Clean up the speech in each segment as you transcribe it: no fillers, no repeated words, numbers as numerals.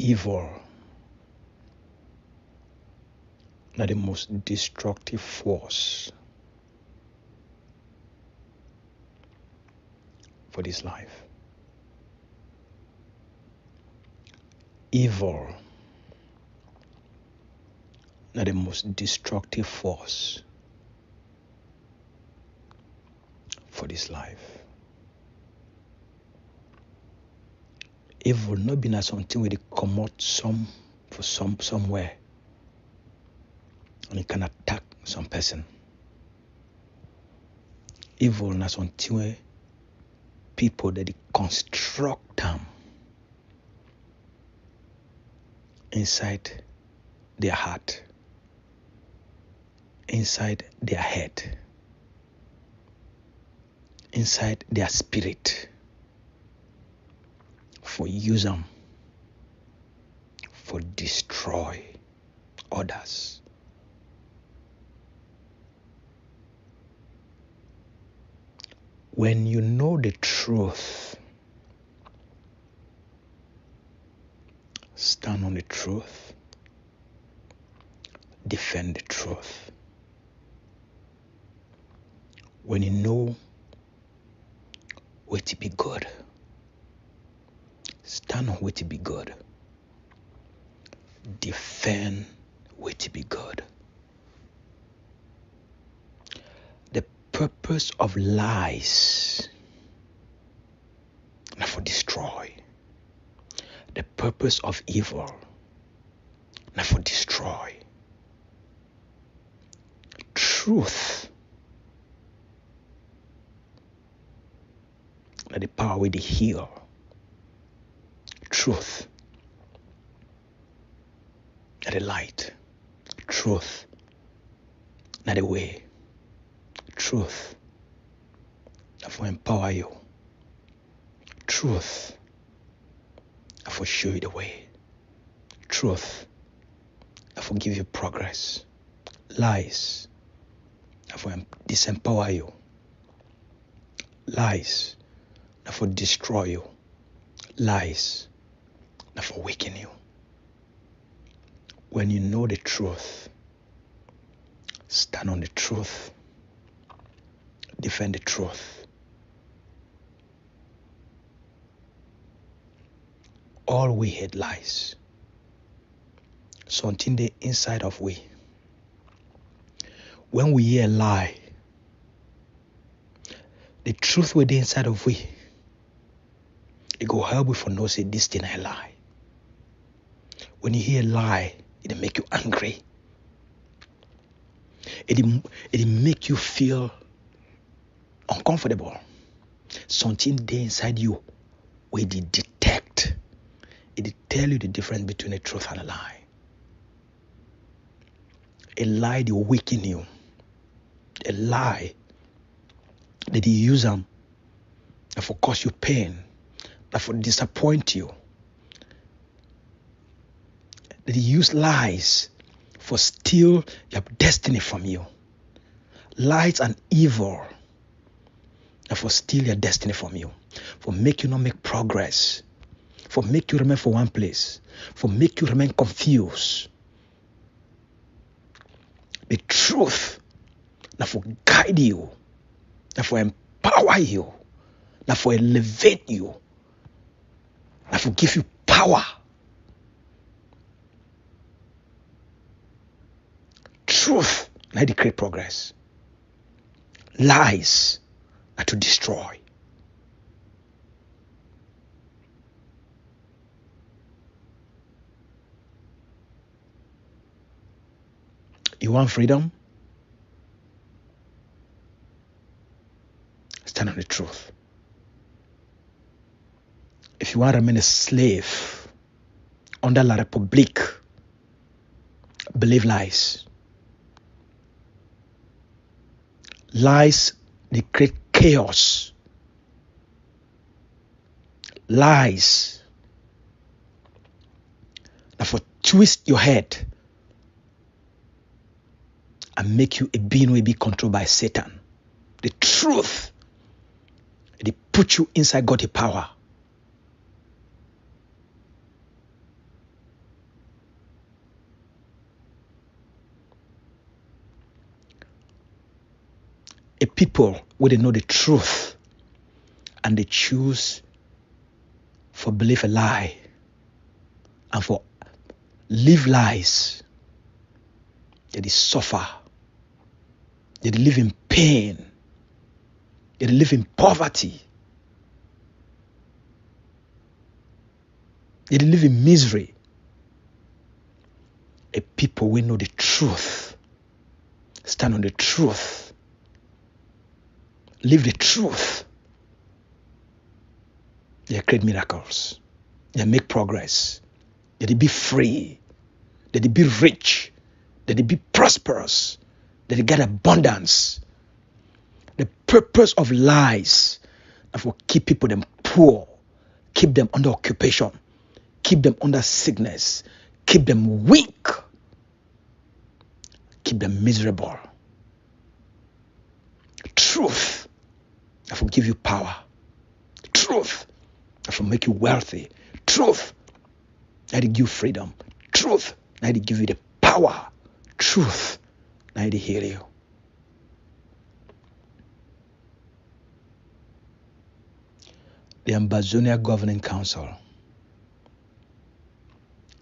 Evil, not the most destructive force for this life. Evil, not the most destructive force for this life. Evil not being as something where they come out somewhere and it can attack some person. Evil not something where people that they construct them inside their heart, inside their head, inside their spirit, for use them for destroy others. When you know the truth, stand on the truth, defend the truth. When you know where to be good, stand on where to be good. Defend where to be good. The purpose of lies not for destroy. The purpose of evil not for destroy. Truth not the power with the heal. Truth not the light. Truth not the way. Truth not for empower you. Truth not for show you the way. Truth not for give you progress. Lies not for disempower you. Lies not for destroy you. Lies not for weaken you. When you know the truth, stand on the truth, defend the truth. All we hate lies. Something the inside of we. When we hear a lie, the truth within inside of we, it go help you for know say this thing a lie. When you hear a lie, it make you angry. It make you feel uncomfortable. Something there inside you where they detect. It tell you the difference between a truth and a lie. A lie they weaken you. A lie that they use them that for cause you pain, that for disappoint you. That they use lies for steal your destiny from you. Lies and evil that for steal your destiny from you. For make you not make progress. For make you remain for one place. For make you remain confused. The truth that for guide you. That for empower you. That for elevate you. That for give you power. Truth not to create progress. Lies are to destroy. You want freedom? Stand on the truth. If you want to remain a slave under La République, believe lies. Lies, they create chaos. Lies, now for twist your head and make you a being will be controlled by Satan. The truth, they put. put you inside God's power. A people where they know the truth and they choose for believe a lie and for live lies. They suffer. They live in pain. They live in poverty. They live in misery. A people will know the truth, stand on the truth, live the truth. They create miracles. They make progress. They be free. They be rich. They be prosperous. They get abundance. The purpose of lies is for keep people them poor, keep them under occupation, keep them under sickness, keep them weak, keep them miserable. Truth that will give you power. Truth that will make you wealthy. Truth that will give you freedom. Truth that will give you the power. Truth that will heal you. The Ambazonian Governing Council,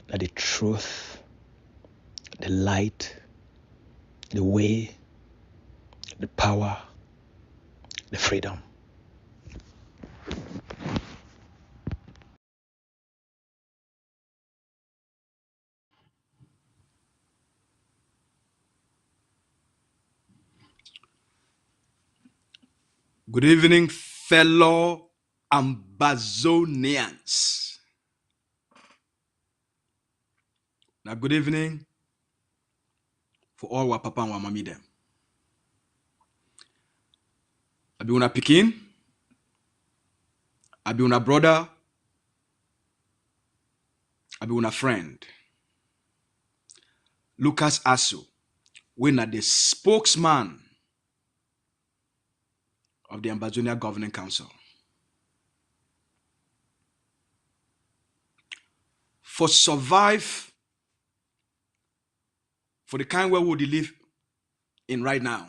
that the truth, the light, the way, the power, the freedom. Good evening, fellow Ambazonians. Now, good evening for all our papa and our mommy them. I be una pikin, I be una brother, I be una friend. LUCAS ASU, when are the spokesman of the Ambazonian Governing Council. For survive, for the kind where we live in right now,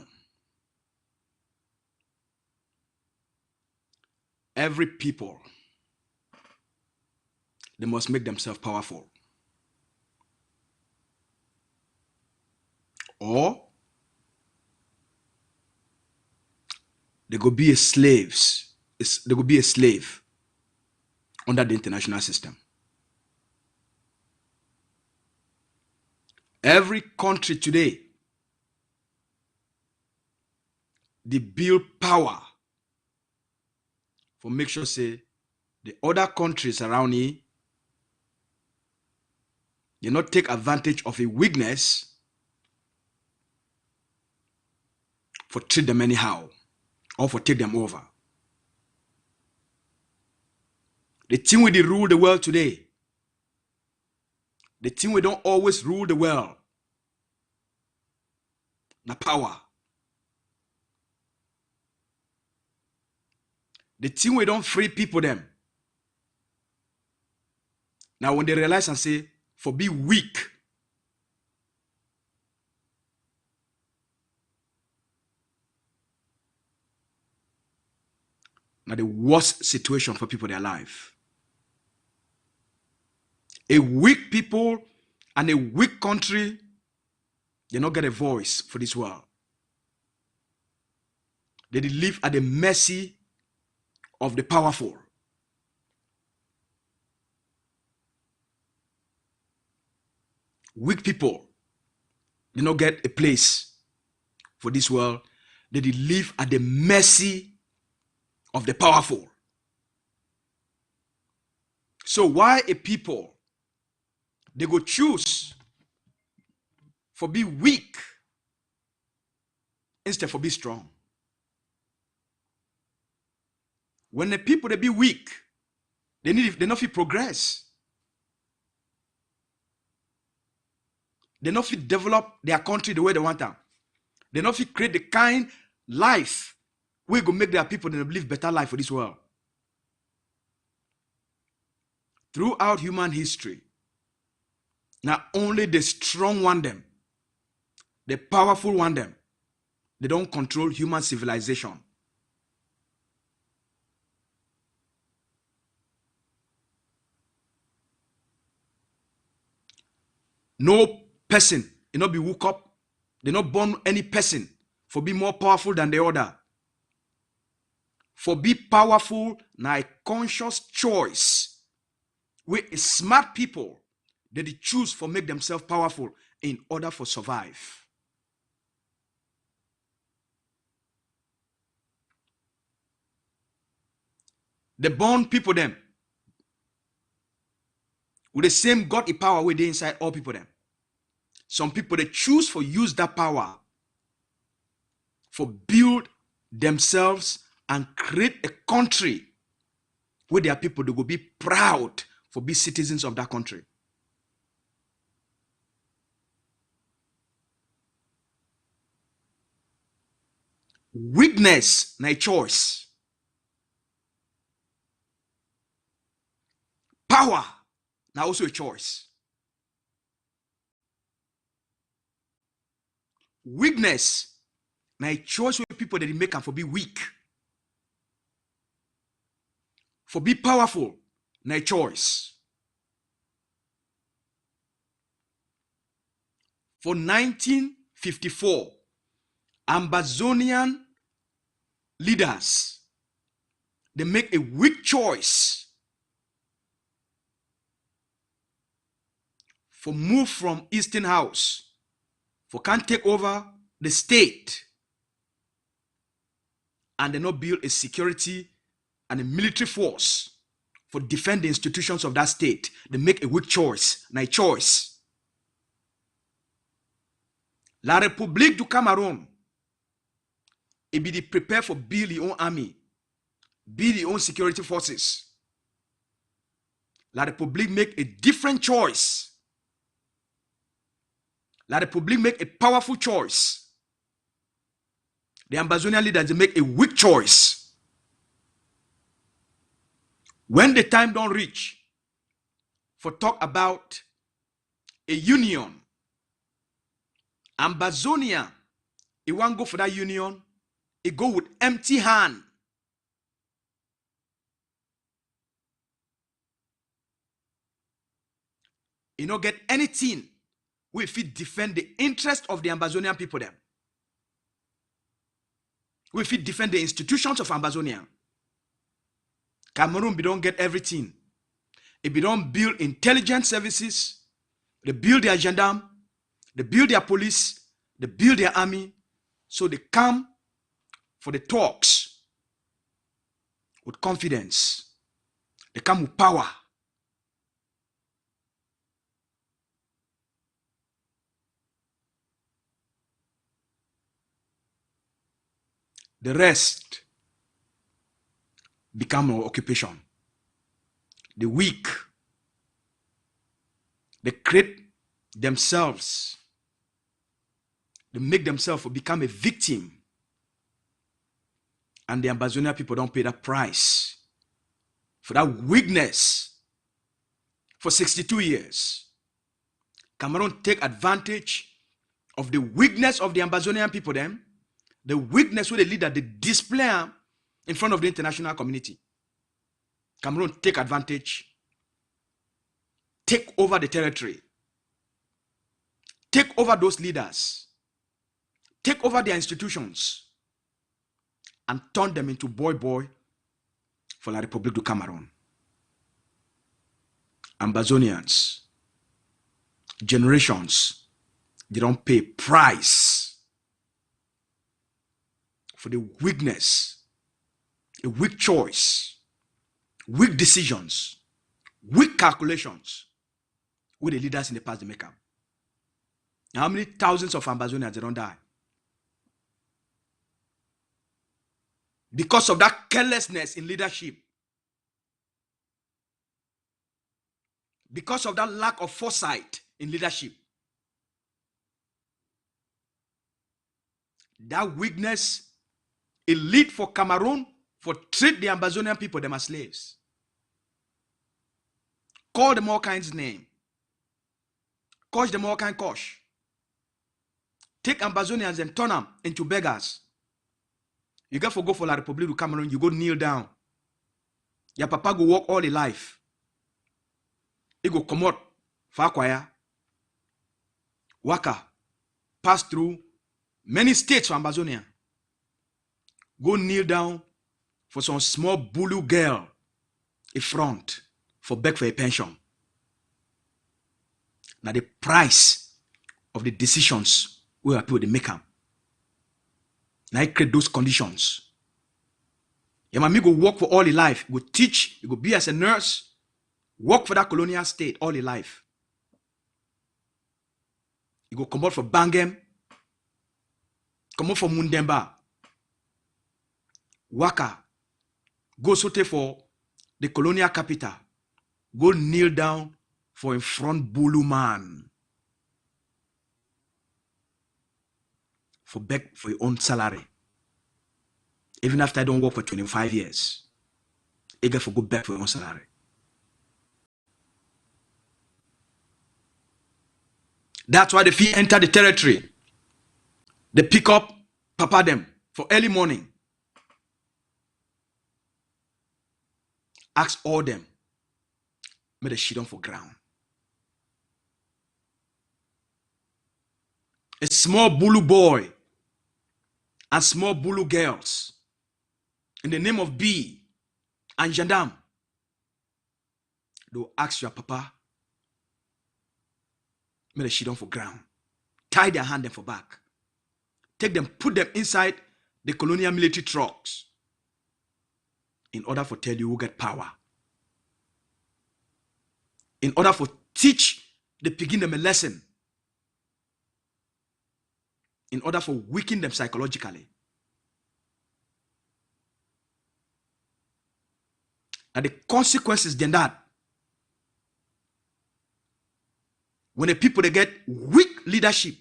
every people, they must make themselves powerful. Or they go be a slaves. They go be a slave under the international system. Every country today, they build power for make sure say the other countries around here, they not take advantage of a weakness for treat them anyhow or for take them over. The thing we rule the world today, the thing we don't always rule the world, na power. The thing we don't free people them. Now when they realize and say, for be weak, now the worst situation for people in their life. A weak people and a weak country, they not get a voice for this world. They live at the mercy of the powerful. Weak people, they not get a place for this world. They live at the mercy of the powerful. So why a people, they go choose for be weak instead for be strong? When the people they be weak, they not feel progress. They not feel develop their country the way they want them. They not feel create the kind life we go make their people live better life for this world. Throughout human history, not only the strong want them, the powerful want them, They don't control human civilization. No person, you not be woke up. They not born any person for be more powerful than the other. For be powerful, na a conscious choice. Where smart people, they choose for make themselves powerful in order for survive. The born people them with the same God power where they inside all people them. Some people they choose for use that power for build themselves and create a country where their people they go be proud for be citizens of that country. Weakness na a choice. Power na also a choice. Weakness na a choice where people that they make for be weak. For be powerful na a choice. For 1954, Ambazonian leaders, they make a weak choice for move from Eastern House, for can't take over the state, and they not build a security and a military force for defend the institutions of that state. They make a weak choice, na a choice. La République du Cameroon, it be prepare for build your own army, build your own security forces. La République make a different choice. La République make a powerful choice. The Ambazonian leaders they make a weak choice. When the time don't reach for talk about a union, Ambazonia, it won't go for that union, it go with empty hand. You don't get anything if it defend the interest of the Ambazonian people them. If it defend the institutions of Ambazonia. Cameroon, we don't get everything. If we don't build intelligence services, they build their gendarme, they build their police, they build their army, so they come for the talks with confidence. They come with power. The rest become an occupation. The weak, they create themselves, they make themselves become a victim. And the Ambazonia people don't pay that price for that weakness. For 62 years, Cameroon take advantage of the weakness of the Ambazonian people them, the weakness where the leader they display in front of the international community. Cameroon take advantage, take over the territory, take over those leaders, take over their institutions, and turn them into boy for La République du Cameroon. Ambazonians, generations, they don't pay price for the weakness, a weak choice, weak decisions, weak calculations with the leaders in the past they make up. Now, how many thousands of Ambazonians they don't die? Because of that carelessness in leadership. Because of that lack of foresight in leadership. That weakness, it lead for Cameroon for treat the Ambazonian people them as slaves. Call them all kinds of name. Coach them all kinds of coach. take Ambazonians and turn them into beggars. You got to go for La République du Cameroon, you go kneel down. Your papa go walk all the life. He go come out, Fakwaya, Waka, pass through many states for Ambazonia. Go kneel down for some small bulu girl in front for beg for a pension. Now the price of the decisions we are people they make them. Now I create those conditions. Your mommy go work for all the life, go teach, you go be as a nurse, work for that colonial state all the life. You go come out for Bangem, come out for Mundemba, Waka, go sote for the colonial capital, go kneel down for a front Bulu man, for beg for your own salary. Even after I don't work for 25 years, you get for go back for your own salary. That's why the fee enter the territory. They pick up Papa them for early morning. Ask all them. Make the shit on for ground. A small Bulu boy and small Bulu girls in the name of B and gendarme. They'll ask your papa. Make the shit on for ground. Tie their hand them for back. Take them, put them inside the colonial military trucks in order for tell you who get power. In order for teach the begin them a lesson. In order for weaken them psychologically. And the consequences then that when the people they get weak leadership,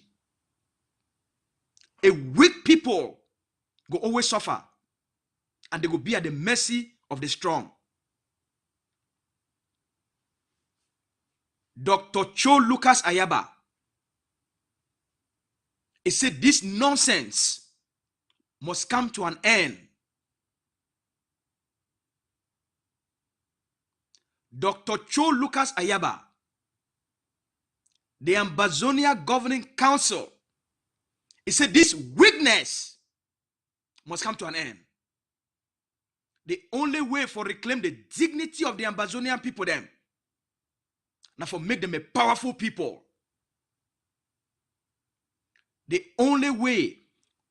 a weak people go always suffer and they go be at the mercy of the strong. Dr. Lucas AYABA, he said this nonsense must come to an end. Dr. Lucas AYABA, the Ambazonia Governing Council, he said this weakness must come to an end. The only way for reclaim the dignity of the Ambazonian people them, now for make them a powerful people. The only way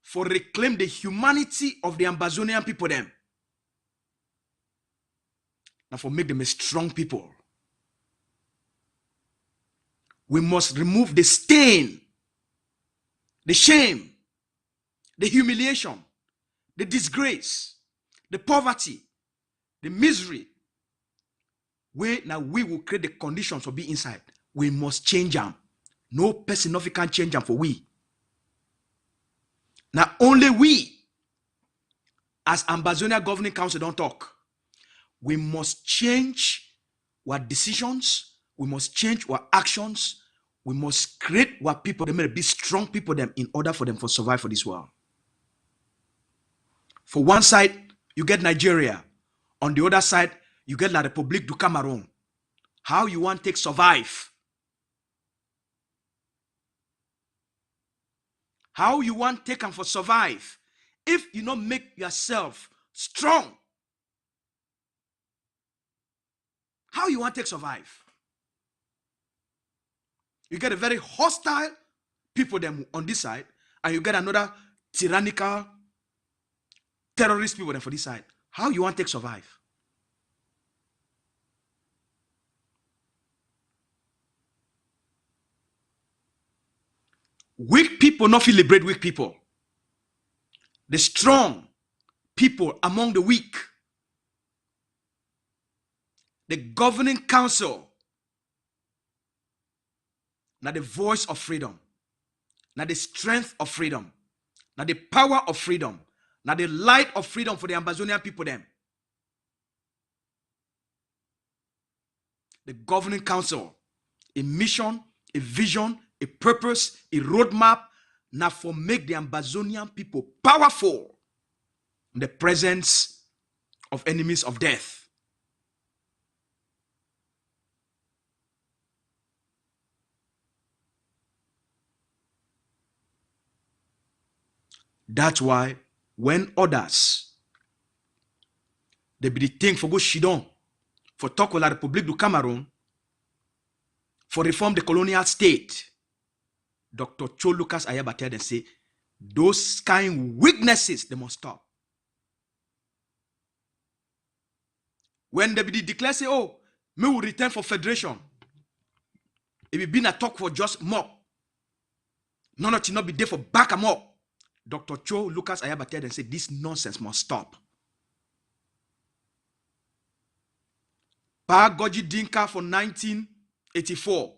for reclaim the humanity of the Ambazonian people them, now for make them a strong people. We must remove the stain, the shame, the humiliation, the disgrace, the poverty, the misery. Now we will create the conditions to be inside. We must change them. No person nothing can change them for we. Now only we, as Ambazonia Governing Council, don't talk. We must change our decisions. We must change our actions. We must create what people, they may be strong people them in order for them to survive for this world. For one side, you get Nigeria. On the other side, you get La République du Cameroon. How you want to take survive? How you want to take and for survive? If you not make yourself strong, how you want to take survive? You get a very hostile people them on this side, and you get another tyrannical terrorist people them for this side. How you want to take survive? Weak people not feel liberate weak people. The strong people among the weak. The governing council. Now the voice of freedom. Now the strength of freedom. Now the power of freedom. Now the light of freedom for the Ambazonian people them. The governing council. A mission, a vision, a purpose, a roadmap. now for make the Ambazonian people powerful in the presence of enemies of death. That's why when others they be the thing for go shidon for talk with la Republique du Cameroon for reform the colonial state, Dr. LUCAS AYABA tell them say those kind weaknesses they must stop. When they be declare say, oh, me will return for federation. It will be a talk for just mob. None of it not be there for back them up. Dr. LUCAS AYABA tell them say this nonsense must stop. Pa Goji Dinka for 1984.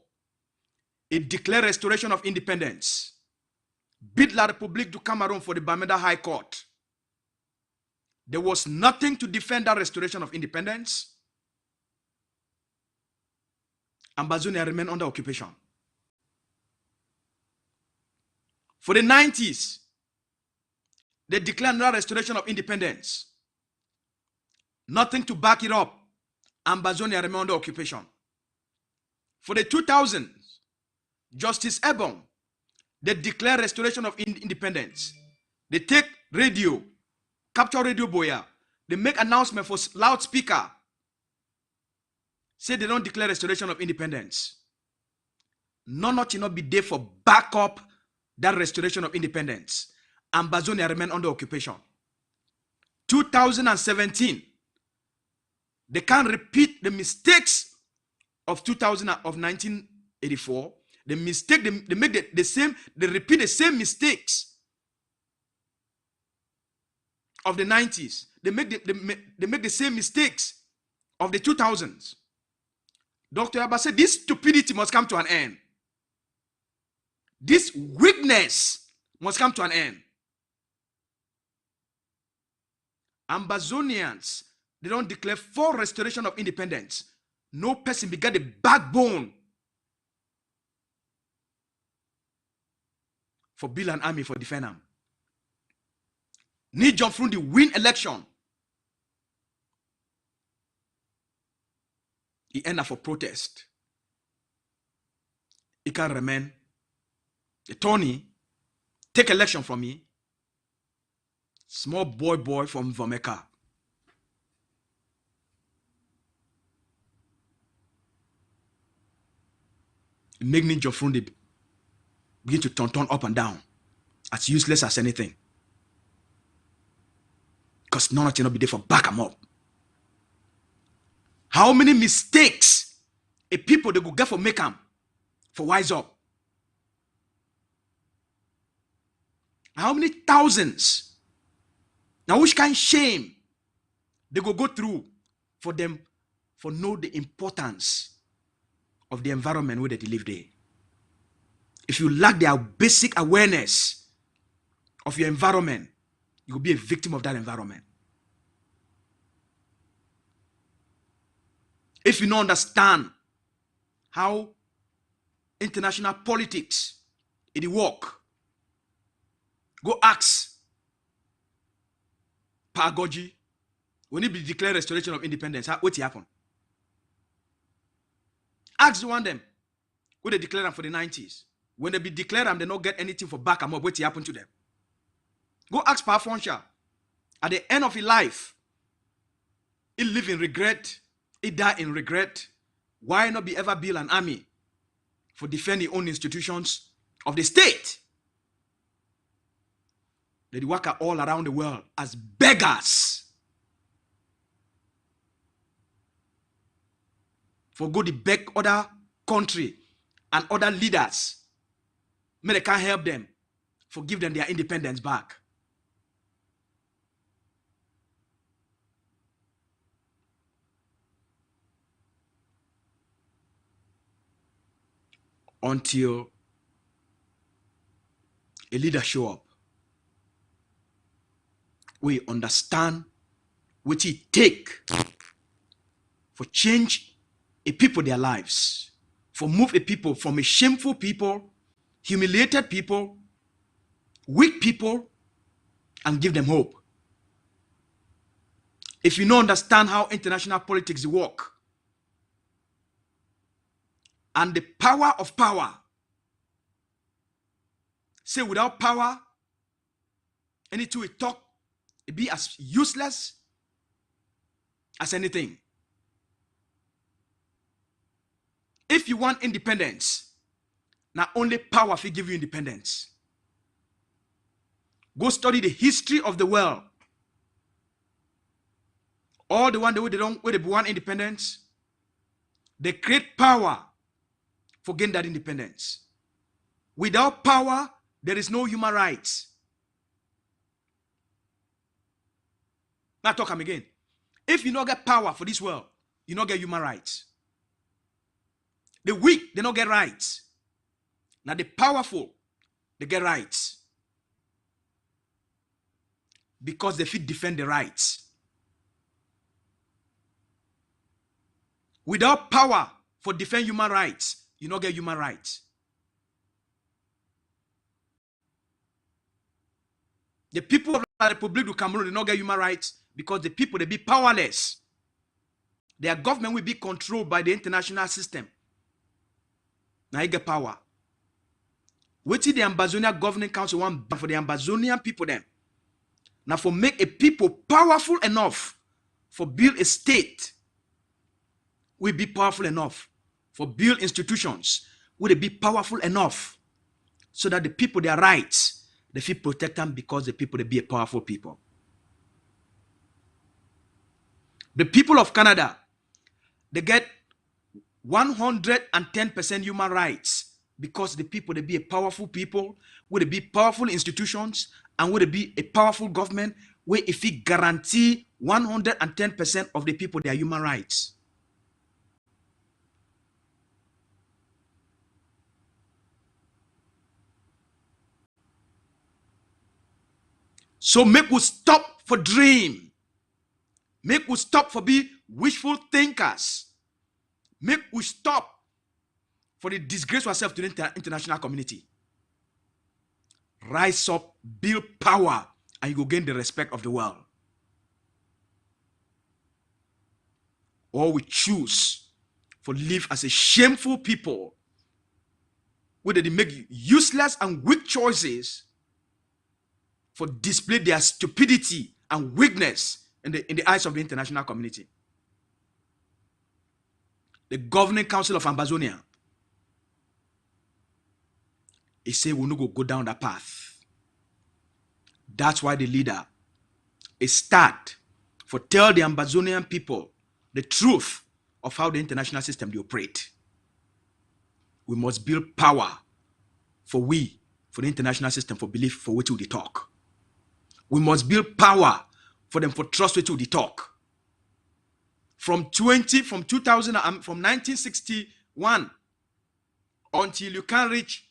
It declared restoration of independence. Beat la République du Cameroon for the Bamenda High Court. There was nothing to defend that restoration of independence. Ambazonia remained under occupation. For the 90s, they declared another restoration of independence. Nothing to back it up. Ambazonia remained under occupation. For the 2000s, Justice Ebon, they declare restoration of independence. They take radio, capture radio boya. They make announcement for loudspeaker. Say they don't declare restoration of independence. None of it not be there for backup that restoration of independence. Ambazonia remain under occupation. 2017, they can't repeat the mistakes of 1984. The mistake they make the same, they repeat the same mistakes of the 90s. They make the same mistakes of the 2000s. Dr. Abba said this stupidity must come to an end. This weakness must come to an end. Ambazonians, they don't declare for restoration of independence. No person begat the backbone for build an army for defend them. Need John Frundi win election. He end up for protest. He can remain. The Tony take election from me. Small boy from Vomeka. Make Ninja Frundi begin to turn up and down. As useless as anything. Because none of you not be there for back them up. How many mistakes a people they go get for make them for wise up? How many thousands? Now which kind of shame they go through for them for know the importance of the environment where they live there. If you lack their basic awareness of your environment, you will be a victim of that environment. If you don't understand how international politics it work, go ask Pagoji when it be declared restoration of independence, what happened? Ask the one them when they declare them for the 90s. When they be declared them, they don't get anything for back them up. What happened to them? Go ask Pa Fonsha. At the end of his life, he live in regret. He die in regret. Why not be ever build an army for defending own institutions of the state? They work all around the world as beggars. For go to beg other country and other leaders. May they can't help them. For give them their independence back. Until a leader show up. We understand what it take for change a people their lives, for move a people from a shameful people, humiliated people, weak people and give them hope. If you don't understand how international politics work and the power of power, say without power, anything we talk, it be as useless as anything. If you want independence, not only power will give you independence. Go study the history of the world. All the one where they want independence, they create power for getting that independence. Without power, there is no human rights. Now talk am again. If you don't get power for this world, you don't get human rights. The weak, they don't get rights. Now the powerful, they get rights. Because they fit defend the rights. Without power for defend human rights, you don't get human rights. The people of the Republic of Cameroon, they don't get human rights because the people, they be powerless. Their government will be controlled by the international system. Now you get power. Wait till the Ambazonian Governing Council want for the Ambazonian people then. Now for make a people powerful enough for build a state, will be powerful enough for build institutions, will they be powerful enough so that the people, their rights, they feel protect them because the people, they be a powerful people. The people of Canada, they get 110% human rights because the people, they be a powerful people, will they be powerful institutions, and will they be a powerful government where if it guarantee 110% of the people their human rights. So make we stop for dream. Make we stop for be wishful thinkers. Make we stop for the disgrace ourselves to the international community. Rise up, build power, and you will gain the respect of the world. Or we choose for live as a shameful people, where they make useless and weak choices for display their stupidity and weakness in the eyes of the international community. The Governing Council of Ambazonia, he say we'll not go down that path. That's why the leader is start for tell the Ambazonian people the truth of how the international system they operate. We must build power for the international system for belief for which we talk. We must build power for them for trust which we talk. From 1961 until you can reach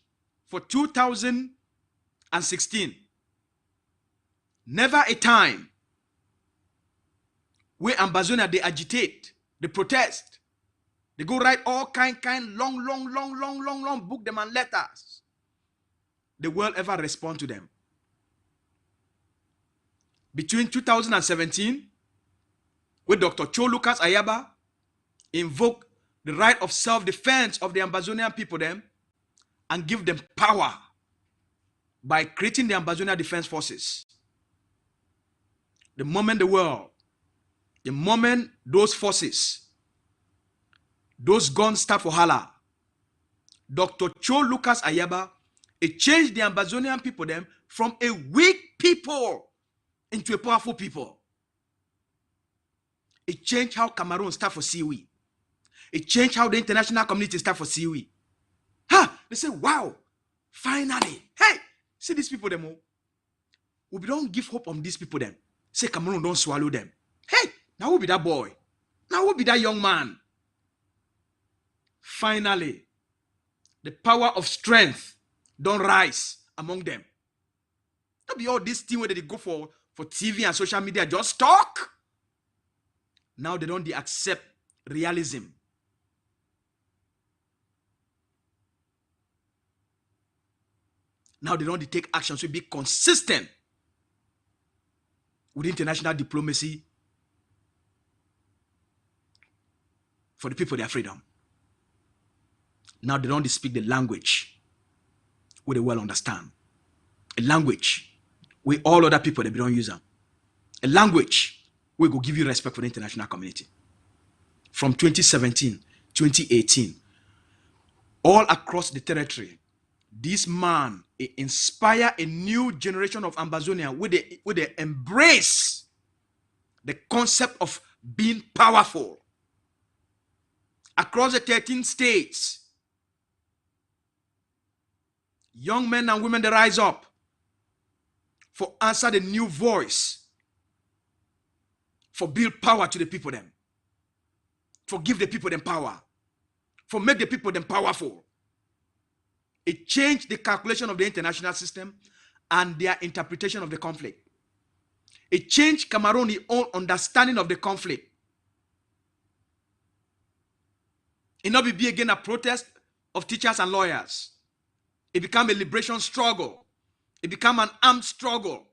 for 2016. Never a time where Ambazonia they agitate, they protest, they go write all kind long book them and letters. The world ever respond to them. Between 2017, where Dr. LUCAS AYABA invoked the right of self-defense of the Ambazonian people them and give them power by creating the Ambazonian Defense Forces. The moment those forces, those guns start for hala, Dr. LUCAS AYABA, it changed the Ambazonian people them from a weak people into a powerful people. It changed how Cameroon start for COE. It changed how the international community start for COE. They say, wow, finally. Hey, see these people them. We don't give hope on these people them. Say Cameroon don't swallow them. Hey, now who be that boy? Now who be that young man? Finally, the power of strength don't rise among them. Don't be all this thing where they go for TV and social media, just talk. Now they don't accept realism. Now they don't take action to be consistent with international diplomacy for the people their freedom. Now they don't speak the language where they well understand. A language where all other people, they don't use them. A language where go give you respect for the international community. From 2017, 2018, all across the territory, this man inspire a new generation of Ambazonians where they embrace the concept of being powerful. Across the 13 states, young men and women, they rise up for answer the new voice, for build power to the people them, for give the people them power, for make the people them powerful. It changed the calculation of the international system and their interpretation of the conflict. It changed Cameroon's own understanding of the conflict. It not be again a protest of teachers and lawyers. It became a liberation struggle. It became an armed struggle.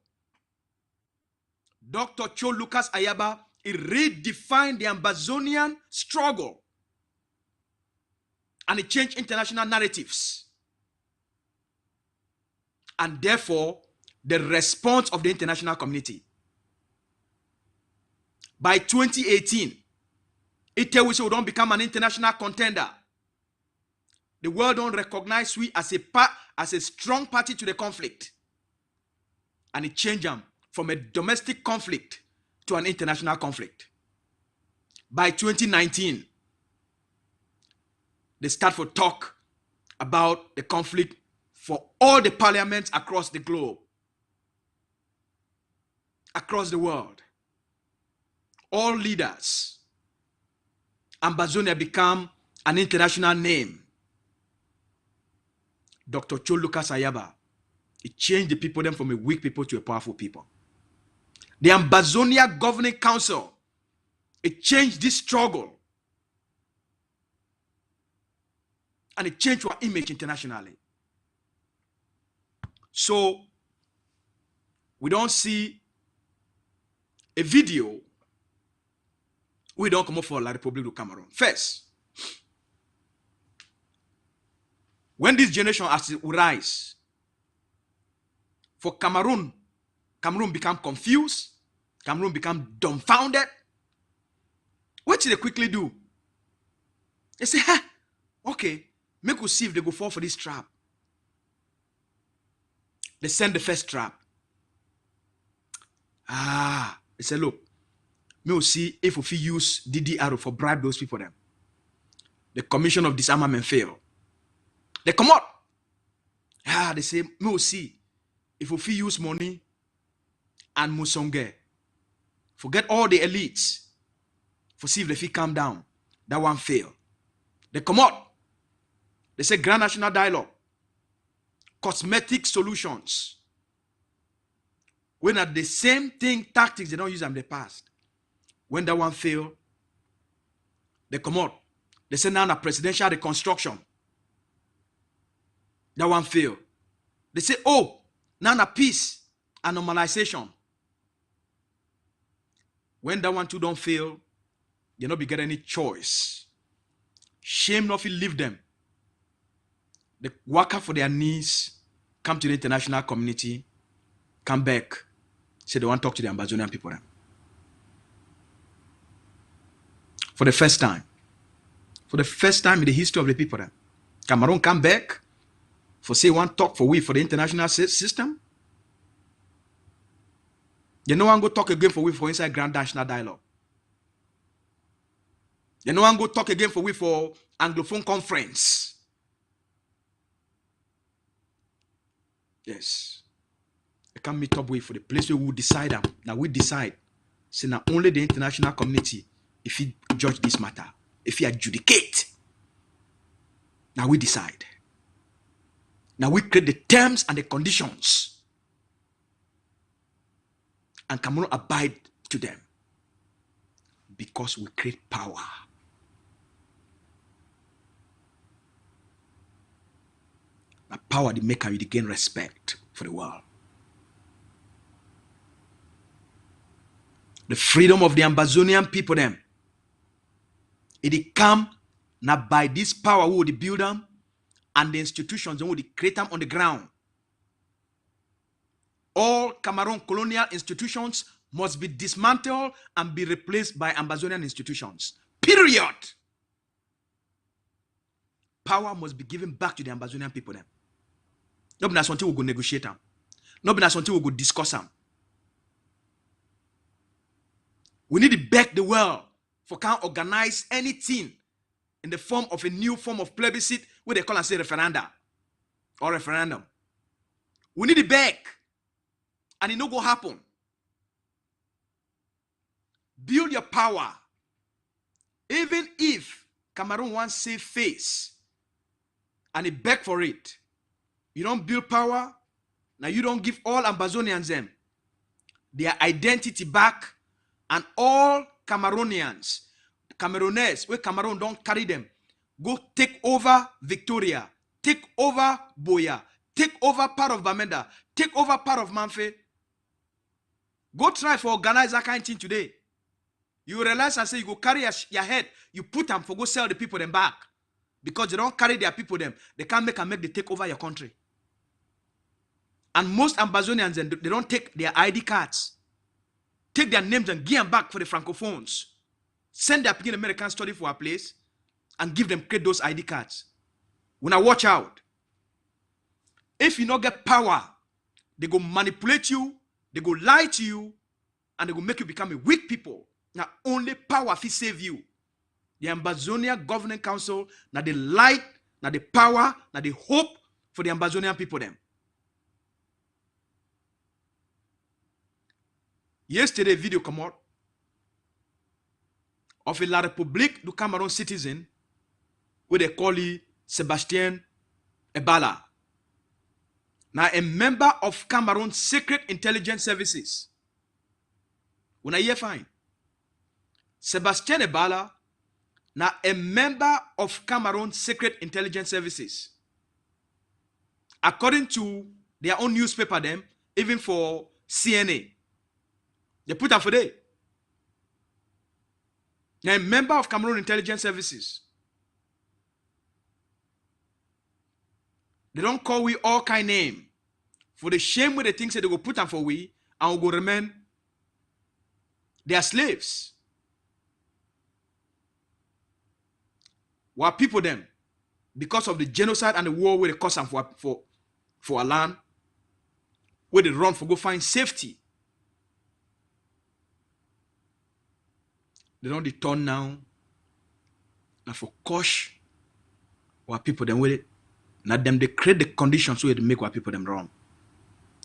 Dr. LUCAS AYABA, he redefined the Ambazonian struggle. And it changed international narratives. And therefore, the response of the international community. By 2018, it tells we don't become an international contender. The world don't recognize we as a strong party to the conflict. And it changed them from a domestic conflict to an international conflict. By 2019, they start to talk about the conflict for all the parliaments across the globe, across the world. All leaders. Ambazonia become an international name. Dr. LUCAS AYABA, it changed the people then from a weak people to a powerful people. The Ambazonia Governing Council, it changed this struggle. And it changed our image internationally. So, we don't see a video, we don't come up for La République du Cameroon. First, when this generation has to rise, for Cameroon become confused, Cameroon become dumbfounded. What did they quickly do? They say, okay, make us see if they go fall for this trap. They send the first trap. They say, look, we will see if we use DDR for bribe those people then. The Commission of Disarmament fail. They come out. They say, we will see if we use money and Musonge. Forget all the elites. For see if the fee calm down. That one fail. They come out. They say Grand National Dialogue. Cosmetic solutions. When at the same thing, tactics, they don't use them in the past. When that one fail, they come out. They say now a presidential reconstruction. That one fail. They say, oh, now a peace and normalization. When that one too don't fail, they not be get any choice. Shame not if you leave them. They work out for their needs, come to the international community, come back, say they want to talk to the Ambazonian people. For the first time in the history of the people, Cameroon come back for say one talk for the international system. They no one go talk again for inside Grand National Dialogue. They no one go talk again for Anglophone Conference. Yes. They can meet up with for the place where we decide them. Now we decide. Say now only the international community, if he judge this matter, if he adjudicate, now we decide. Now we create the terms and the conditions. And Cameroon abide to them. Because we create power. Now power they make you gain respect. for the world. The freedom of the Ambazonian people them. It come not by this power who would build them and the institutions who would create them on the ground. All Cameroon colonial institutions must be dismantled and be replaced by Ambazonian institutions. Period. Power must be given back to the Ambazonian people them. Not be something we go negotiate them. Not be something we go discuss them. We need to beg the world for can't organize anything in the form of a new form of plebiscite, what they call and say referenda or referendum. We need to beg, and it no go happen. Build your power. Even if Cameroon wants save face, and it beg for it, you don't build power. Now you don't give all Ambazonians them their identity back. And all Cameroonians, Cameroonese, where Cameroon don't carry them, go take over Victoria, take over Boya, take over part of Bamenda, take over part of Manfe. Go try to organize that kind of thing today. You realize and say you go carry your head, you put them for go sell the people them back. Because they don't carry their people them, they can't make they take over your country. And most Ambazonians, they don't take their ID cards. Take their names and give them back for the Francophones. Send their people in American study for a place and give them create those ID cards. When I watch out, if you not get power, they go manipulate you, they go lie to you, and they go make you become a weak people. Now only power will save you. The Ambazonia Governing Council, now the light, now the power, now the hope for the Ambazonian people them. Yesterday, video come out of a La République du Cameroon citizen, where they call it Sébastien Ebala. Now, a member of Cameroon Secret Intelligence Services. When I hear fine, Sébastien Ebala, now a member of Cameroon Secret Intelligence Services. According to their own newspaper, them even for CNA. They put up for day. Now, a member of Cameroon Intelligence Services. They don't call we all kind name. For the shame where they think say they go put them for we and we go remain. They are slaves. While people them, because of the genocide and the war where they cause them for a land, where they run for go find safety. They don't return now. Now for cosh, what people them with it. Now them they create the conditions where they make what people them wrong.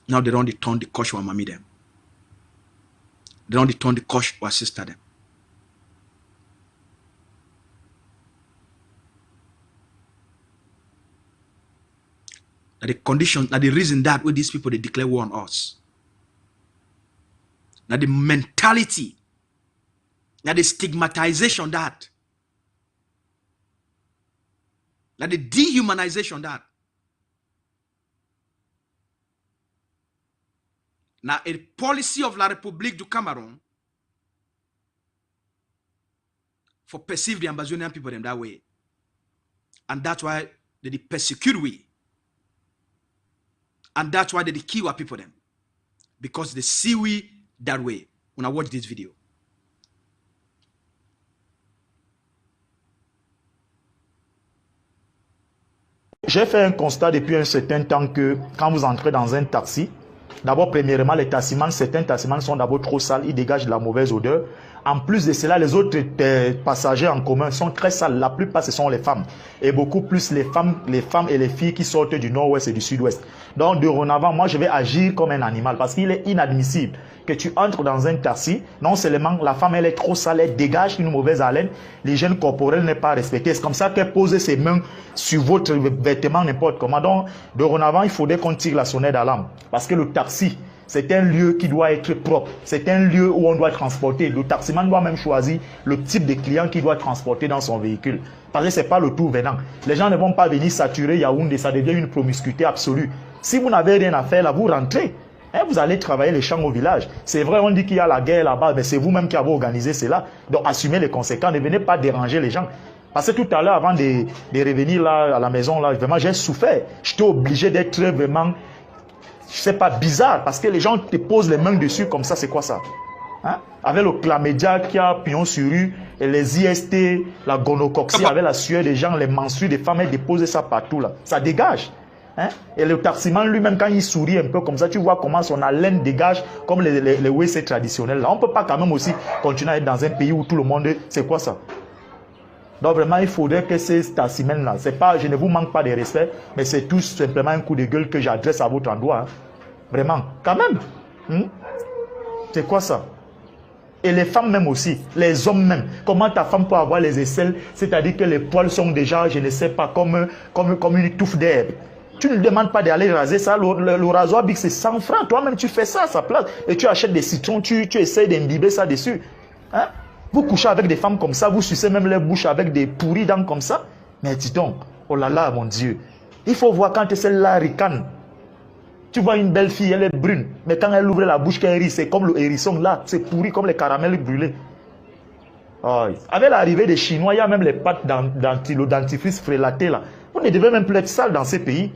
Now they don't return the cosh or mommy them. They don't return the cosh or sister them. Now the condition, now the reason that with these people they declare war on us. Now the mentality. Now the stigmatization that. Now the dehumanization that. Now a policy of La République du Cameroon for perceive the Ambazonian people them that way. And that's why they persecute we. And that's why they kill our people them. Because they see we that way. When I watch this video. J'ai fait un constat depuis un certain temps que quand vous entrez dans un taxi, d'abord, premièrement, les taximans, certains taximans sont d'abord trop sales, ils dégagent de la mauvaise odeur. En plus de cela, les autres passagers en commun sont très sales. La plupart, ce sont les femmes. Et beaucoup plus les femmes et les filles qui sortent du nord-ouest et du sud-ouest. Donc, dorénavant, moi, je vais agir comme un animal parce qu'il est inadmissible que tu entres dans un taxi. Non seulement la femme, elle est trop sale, elle dégage une mauvaise haleine. L'hygiène corporelle n'est pas respectée. C'est comme ça qu'elle pose ses mains sur votre vêtement n'importe comment. Donc, dorénavant, il faudrait qu'on tire la sonnette d'alarme. Parce que le taxi, c'est un lieu qui doit être propre. C'est un lieu où on doit transporter. Le taximan doit même choisir le type de client qu'il doit transporter dans son véhicule. Parce que ce n'est pas le tout venant. Les gens ne vont pas venir saturer Yaoundé. Ça devient une promiscuité absolue. Si vous n'avez rien à faire là, vous rentrez. Hein, vous allez travailler les champs au village. C'est vrai, on dit qu'il y a la guerre là-bas, mais c'est vous-même qui avez organisé cela. Donc assumez les conséquences, ne venez pas déranger les gens. Parce que tout à l'heure, avant de revenir là à la maison, là, vraiment j'ai souffert. J'étais obligé d'être vraiment, je sais pas, bizarre, parce que les gens te posent les mains dessus comme ça, c'est quoi ça? Hein? Avec le chlamydia qui a pignon sur rue, et les IST, la gonocoxie, avec la sueur des gens, les menstrues des femmes, elles déposent ça partout là. Ça dégage. Hein? Et le taximan lui-même, quand il sourit un peu comme ça, tu vois comment son haleine dégage comme les WC traditionnels. Là. On ne peut pas quand même aussi continuer à être dans un pays où tout le monde... C'est quoi ça? Donc vraiment, il faudrait que ces taximens-là, c'est pas, je ne vous manque pas de respect, mais c'est tout simplement un coup de gueule que j'adresse à votre endroit. Hein? Vraiment, quand même. C'est quoi ça? Et les femmes même aussi, les hommes même. Comment ta femme peut avoir les aisselles, c'est-à-dire que les poils sont déjà, je ne sais pas, comme une touffe d'herbe. Tu ne demandes pas d'aller raser ça. Le rasoir Big, c'est 100 francs. Toi-même, tu fais ça à sa place. Et tu achètes des citrons, tu essaies d'imbiber ça dessus. Hein? Vous couchez avec des femmes comme ça, vous sucez même les bouches avec des pourris dents comme ça. Mais dis donc, oh là là, mon Dieu. Il faut voir quand celle-là ricane. Tu vois une belle fille, elle est brune. Mais quand elle ouvre la bouche, qu'elle rit, c'est comme le hérisson là. C'est pourri comme les caramels brûlés. Oh, avec l'arrivée des Chinois, il y a même les pâtes le dentifrice frélaté là. Vous ne devez même plus être sale dans ces pays.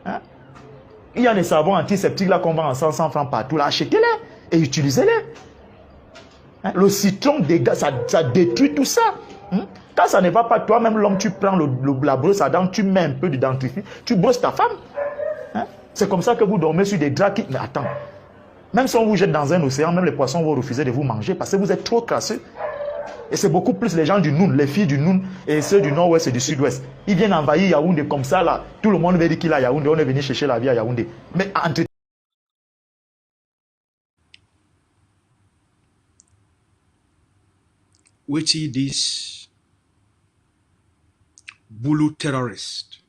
Hein? Il y a des savons antiseptiques là qu'on vend en 100 francs partout. Là, achetez-les et utilisez-les. Hein? Le citron, ça détruit tout ça. Hein? Quand ça ne va pas, toi-même, l'homme, tu prends la brosse à dents, tu mets un peu de dentifrice, tu brosses ta femme. Hein? C'est comme ça que vous dormez sur des draps qui... Mais attends, même si on vous jette dans un océan, même les poissons vont refuser de vous manger parce que vous êtes trop crasseux. Et c'est beaucoup plus les gens du Noun, les filles du Noun et ceux du Nord-Ouest et du Sud-Ouest. Ils viennent envahir Yaoundé comme ça, là. Tout le monde veut dire qu'il a Yaoundé. On est venu chercher la vie à Yaoundé. Mais entre... We see this Bulu terrorist.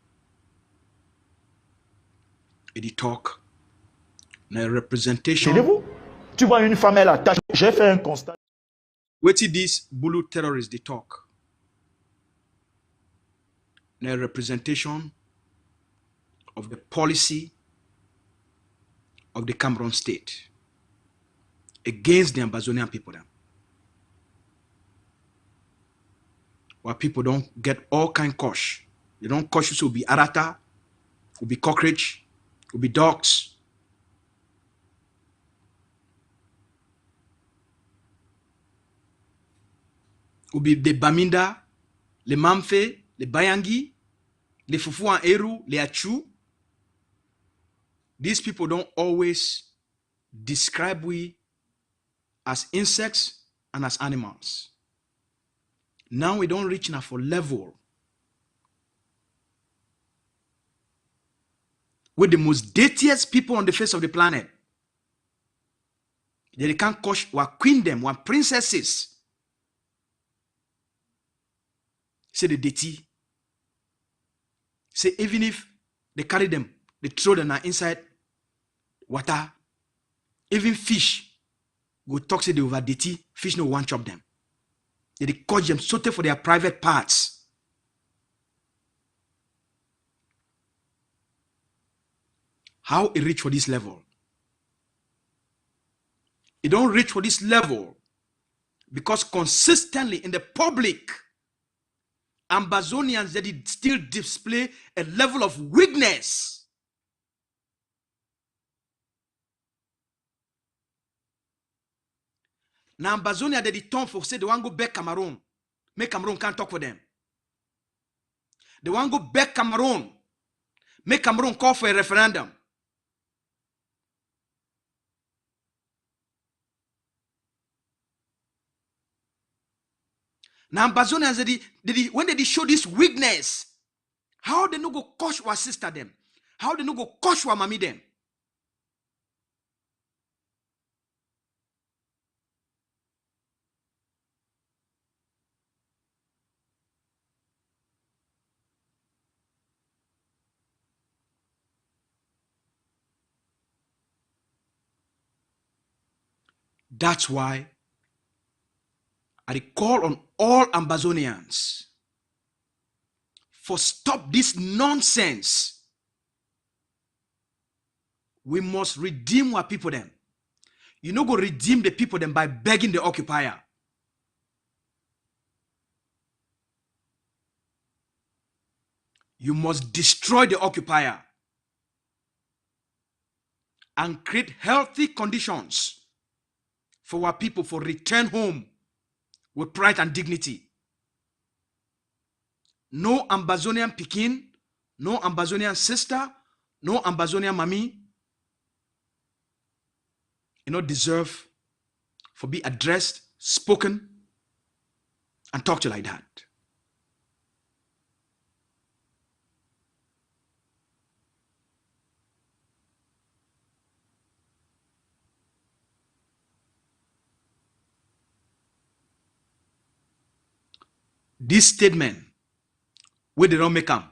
Et talk, na representation. Vous, tu vois une femme, elle attache. J'ai fait un constat. What is this Bulu terrorist they talk? A representation of the policy of the Cameroon state against the Ambazonian people. Where people don't get all kind of kosh. They don't kosh will be arata, will be cockroach, will be dogs. Ou bien les Baminda, les Mamfe, les Bayangi, les Fufu en Eru, les Achu. These people don't always describe we as insects and as animals. Now we don't reach enough for level with the most dirtiest people on the face of the planet. They can't coach or queendom or princesses. Say the dirty. Say even if they carry them, they throw them inside water. Even fish go talk say they over dirty. Fish no one chop them. They coach them saute for their private parts. How it reach for this level? It don't reach for this level because consistently in the public, Ambazonians that it still display a level of weakness. Now Ambazonia that it turn for say they want to go back Cameroon. Make Cameroon can't talk for them. They want to go back Cameroon. Make Cameroon call for a referendum. Now Ambazonians when they show this weakness, how they no go coach or sister them? How they no go coach or mommy them? That's why I call on all Ambazonians for stop this nonsense We must redeem our people them. You no go redeem the people them by begging the occupier. You must destroy the occupier and create healthy conditions for our people for return home with pride and dignity. No Ambazonian Pekin, no Ambazonian sister, no Ambazonian mommy, you know, deserve for be addressed, spoken, and talked to like that. This statement, where they don't make them,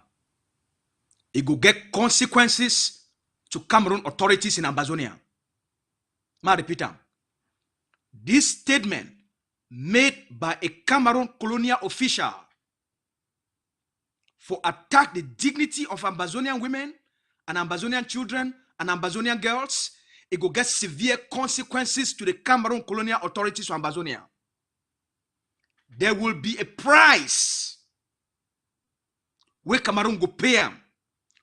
it will get consequences to Cameroon authorities in Ambazonia. I repeat them. This statement made by a Cameroon colonial official for attack the dignity of Ambazonian women and Ambazonian children and Ambazonian girls, it will get severe consequences to the Cameroon colonial authorities of Ambazonia. There will be a price where Cameroon go pay them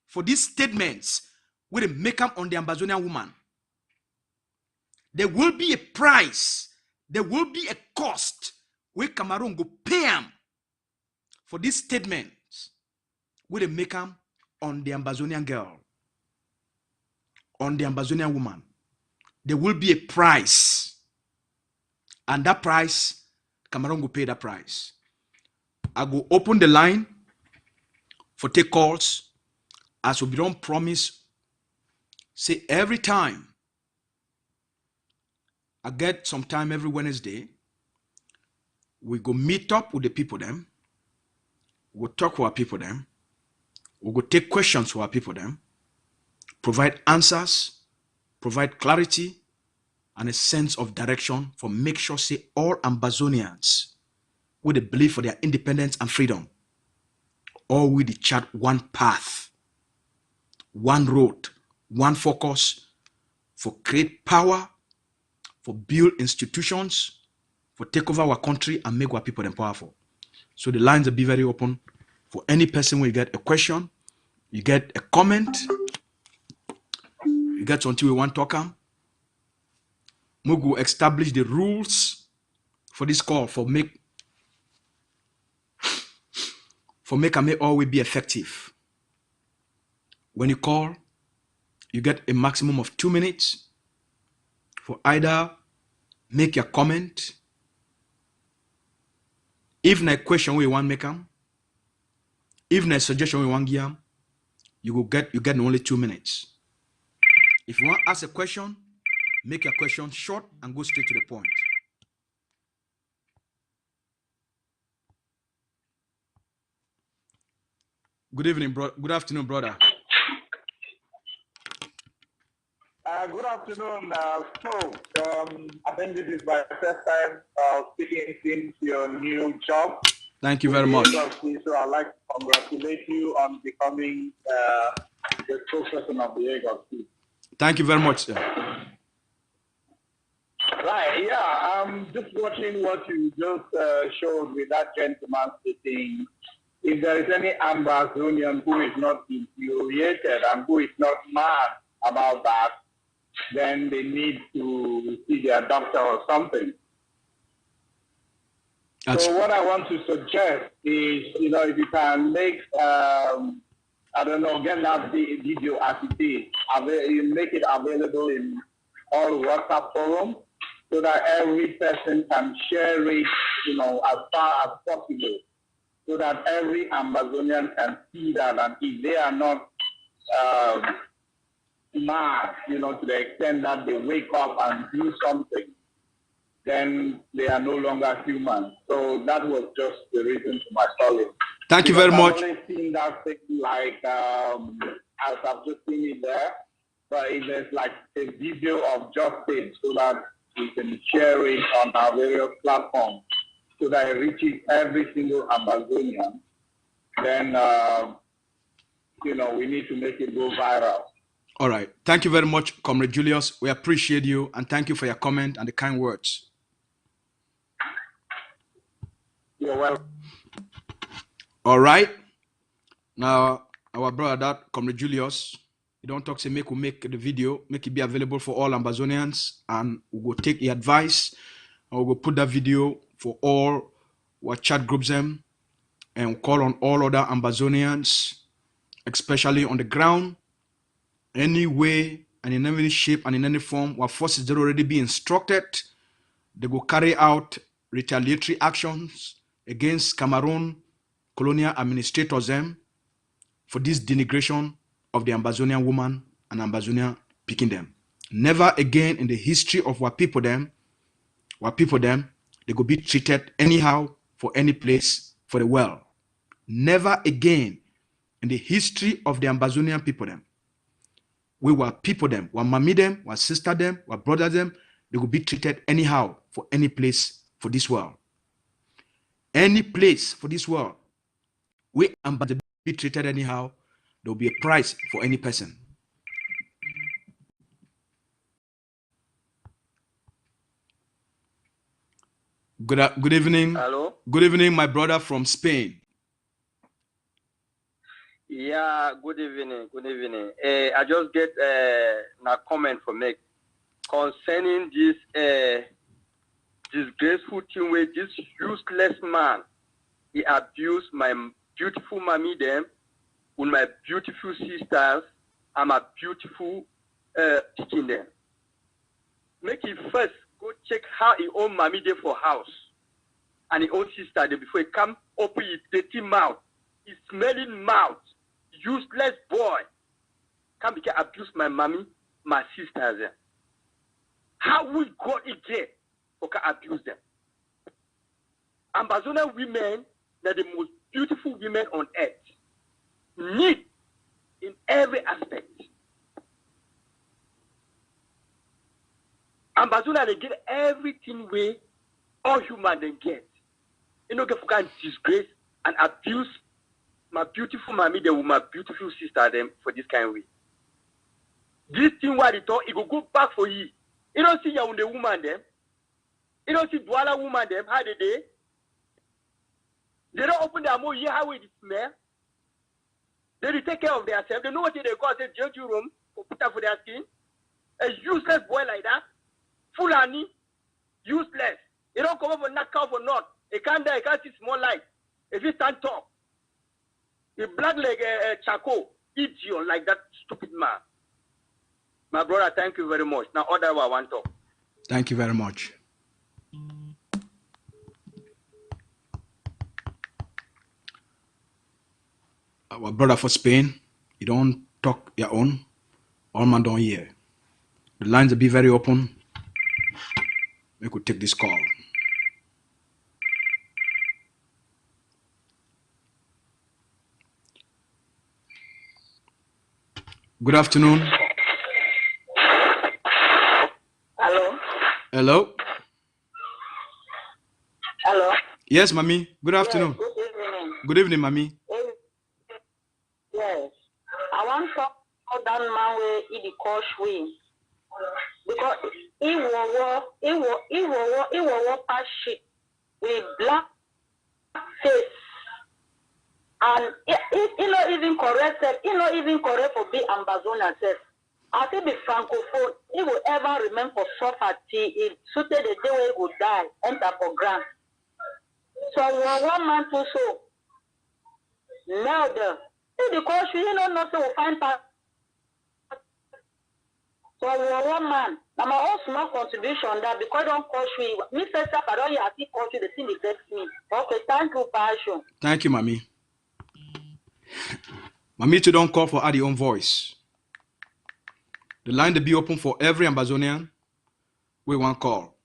for these statements where they make them on the Ambazonian woman. There will be a price, there will be a cost where Cameroon go pay them for these statements where they make them on the Ambazonian girl, on the Ambazonian woman. There will be a price, and that price, Cameroon will pay that price. I go open the line for take calls, as we don't promise. Say every time I get some time every Wednesday, we go meet up with the people them. We'll talk with our people them. We'll go take questions for our people them. Provide answers, provide clarity, and a sense of direction for make sure say all Ambazonians with a belief for their independence and freedom, all with the chart one path, one road, one focus for create power, for build institutions, for take over our country and make our people them powerful. So the lines will be very open for any person where you get a question, you get a comment, you get something we want to talk on. We go establish the rules for this call for make and make always be effective. When you call, you get a maximum of 2 minutes for either make your comment. If na question we want make them, if na suggestion we want give them, you get only 2 minutes. If you want to ask a question, make your question short and go straight to the point. Good evening, bro. Good afternoon, brother. Good afternoon, I think this is my first time speaking into your new job. Thank you very much. So I'd like to congratulate you on becoming the spokesperson of the AYABA. Thank you very much, sir. Right, yeah, I'm just watching what you just showed with that gentleman sitting. If there is any Ambazonian who is not infuriated and who is not mad about that, then they need to see their doctor or something. So what I want to suggest is, if you can make, I don't know, get that video as it is, you make it available in all WhatsApp forums so that every person can share it, as far as possible, so that every Ambazonian can see that, and if they are not mad, to the extent that they wake up and do something, then they are no longer human. So that was just the reason for my calling. Thank you very much. I've only seen that thing like, as I've just seen it there, but if there's like a video of justice so that we can share it on our various platforms so that it reaches every single Ambazonian, then, we need to make it go viral. All right. Thank you very much, Comrade Julius. We appreciate you and thank you for your comment and the kind words. You're welcome. All right. Now, our brother, that Comrade Julius, you don't talk, say, we make the video, make it be available for all Ambazonians, and we'll go take the advice, and we'll go put that video for all our chat groups them, and we'll call on all other Ambazonians, especially on the ground, any way and in any shape and in any form, our forces that already be instructed, they go carry out retaliatory actions against Cameroon colonial administrators them for this denigration of the Ambazonian woman and Ambazonian picking them. Never again in the history of our people them, they go be treated anyhow for any place for the world. Never again in the history of the Ambazonian people them, we were people them, we mommy them, we sister them, we brother them, they will be treated anyhow for any place for this world. Any place for this world, we Ambazonians be treated anyhow, there will be a price for any person. Good evening. Hello? Good evening, my brother from Spain. Yeah, good evening. Good evening. I just get a comment for me concerning this disgraceful thing where this useless man, he abused my beautiful mommy them with my beautiful sisters and my beautiful picking them. Make it first go check how he own mommy there for house and he own sister there before he come open his dirty mouth, his smelling mouth. Useless boy can be abuse my mommy, my sisters. How we got it there for can abuse them? Ambazonian women are the most beautiful women on earth. Need in every aspect. Ambazonian they get everything way all human they get. You know, get can disgrace and abuse my beautiful mommy, them with my beautiful sister, them for this kind of way. This thing what they talk, it will go back for you. You don't see the woman them. You don't see Douala woman them, how they do. They don't open their mouth, hear how it smell. They take care of themselves. They know what they go and say, judge room, or put up for their skin. A useless boy like that, Fulani, useless. They don't come up for knock out for not. They can't die, they can't see small light. If you stand tall. The black like charcoal, idiot like that stupid man. My brother, thank you very much. Now, other I want to. Thank you very much. Our brother for Spain, you don't talk your own, all man don't hear. The lines will be very open. We could take this call. Good afternoon. Hello. Hello. Hello. Yes, mommy. Good afternoon. Yes, good evening. Good evening, mommy. Yes. I want to talk about that man where he the coach way. Because he will pass shit with black face. And he not even correct self. He not even correct for be Ambazonian self. I think the francophone, he will ever remain for suffer till it suited the day where he would die, enter for grant. So one man to so now the country, you know, not to find part. So one man, now my own small contribution that because don't country, me first up, I don't have to country the thing that me. Okay, thank you, Passion. Thank you, mommy. Mommy, too don't call for add your own voice. The line to be open for every Ambazonian. We want call.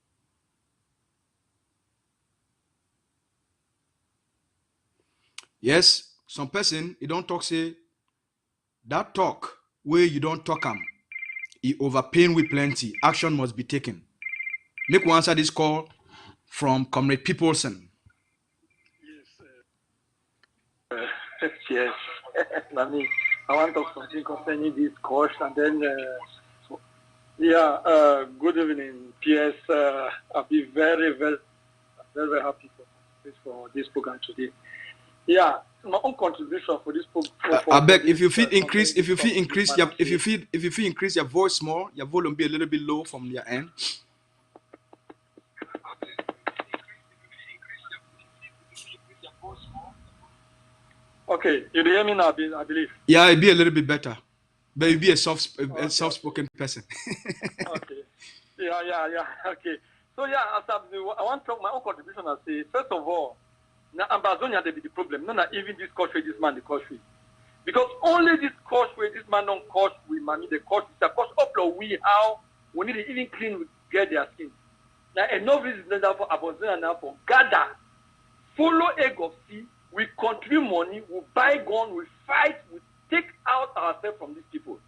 Yes, some person, you don't talk, say, that talk where you don't talk him, he overpaying with plenty. Action must be taken. Make one answer this call from Comrade Peopleson. Yes, mommy. I want to talk something concerning this course, and then, good evening, PS. I'll be very, very, very, very happy for this program today. Yeah, my own contribution for this program. I beg if you feel increase your voice more, your volume be a little bit low from your end. Okay, you hear me now, I believe. Yeah, it'd be a little bit better, but you be a soft-spoken person. Okay. Yeah. Okay. So I want to talk my own contribution. I say first of all, now Ambazonia they be the problem. Not even this country, this man the country, because only this country, this man don't cost we money the cost. It's a cost up we how we need to even clean get their skin. Now enough reason for Ambazonia now for gather, follow egg of sea. We contribute money, we buy gun, we fight, we take out ourselves from these people.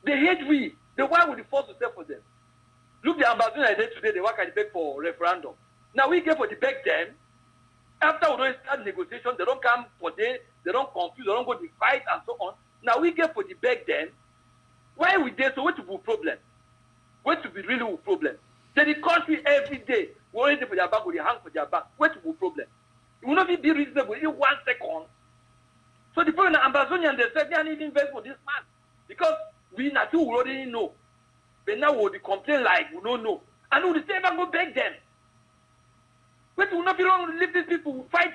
They hate we. They why would we force to sell for them? Look, the Ambazonians today, they work at the beg for referendum. Now we get for the beg them. After we don't start negotiation, they don't come for day, they don't confuse, they don't go to fight and so on. Now we get for the beg them. Why we there? So what to be problem? What to be really a problem? Say the country every day, we only for their back, we hang for their back. What to be problem? It will not be reasonable in 1 second. So the people in the Ambazonian, they said they need to invest for this man. Because we naturally already know. But now we complain like we don't know. And we say never go beg them. But we will not be wrong to leave these people. We fight,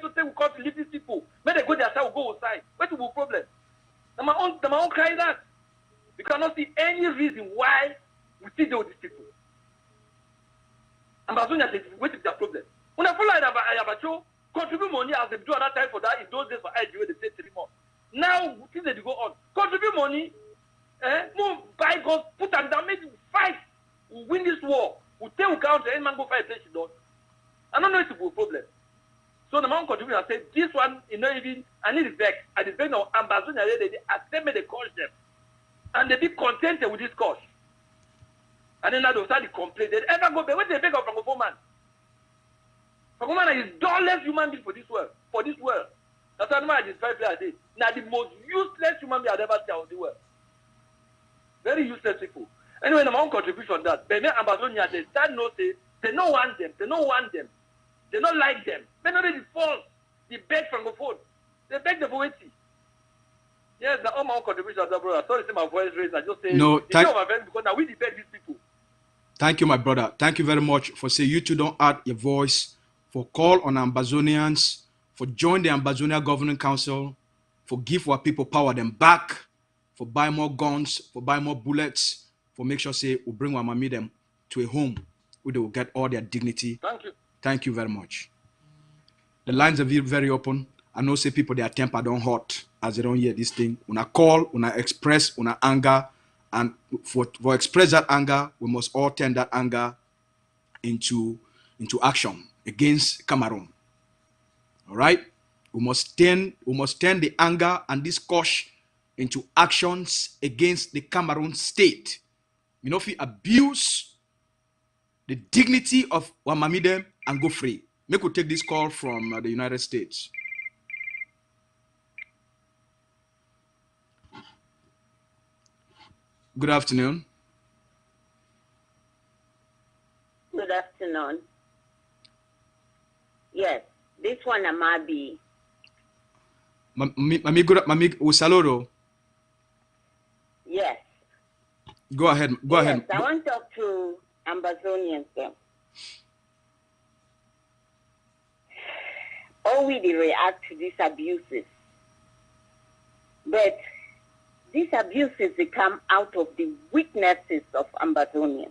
so say we can't leave these people. When they go their side, we go outside. What is the problem? My own cry that. We cannot see any reason why we still deal with these people. Ambazonian, what is their problem? When I follow AYABA, contribute money as they do at that time for that, in those days for IGA, they say 3 months. Now, things that go on. Contribute money, move, buy guns, put them down, make fight. We win this war. We take we count, any man go fight, place it I don't know if it's a problem. So the man contribute and say, this one, you know, even, I need to vex. I need to vex now, Ambazonia, they accept me, they cause them. And they be contented with this cause. And then now they'll start to complain. They ever go back, what they beg of Francophone man? Francophone is dullest human being for this world. That's why I describe it as now the most useless human being I've ever seen in the world. Very useless people. Anyway, my own contribution that Benin Ambazonia, they start no say, they don't want them, they don't like them. They not really false. They beg Francophone. They beg the poetry. Yes, that's all my own contribution, brother. Sorry to say my voice raised. I just say no, because now we debate these people. Thank you, my brother. Thank you very much for saying you two don't add your voice, for call on Ambazonians, for join the Ambazonia Governing Council, for give our people power them back, for buy more guns, for buy more bullets, for make sure say we bring our mommy them to a home where they will get all their dignity. Thank you. Thank you very much. The lines are very open. I know say people their temper don't hot as they don't hear this thing. When I call, when I express, when I anger, and for express that anger, we must all turn that anger into action against Cameroon. All right, we must turn the anger and this caution into actions against the Cameroon state. You know, if we abuse the dignity of Wamamidem and go free. Make we take this call from the United States. Good afternoon. Good afternoon. Yes, this one Amabi. Mami Usaloro. Yes. Go ahead. Go ahead. I want to talk to Ambazonians. All we react to these abuses, but these abuses they come out of the weaknesses of Ambazonians.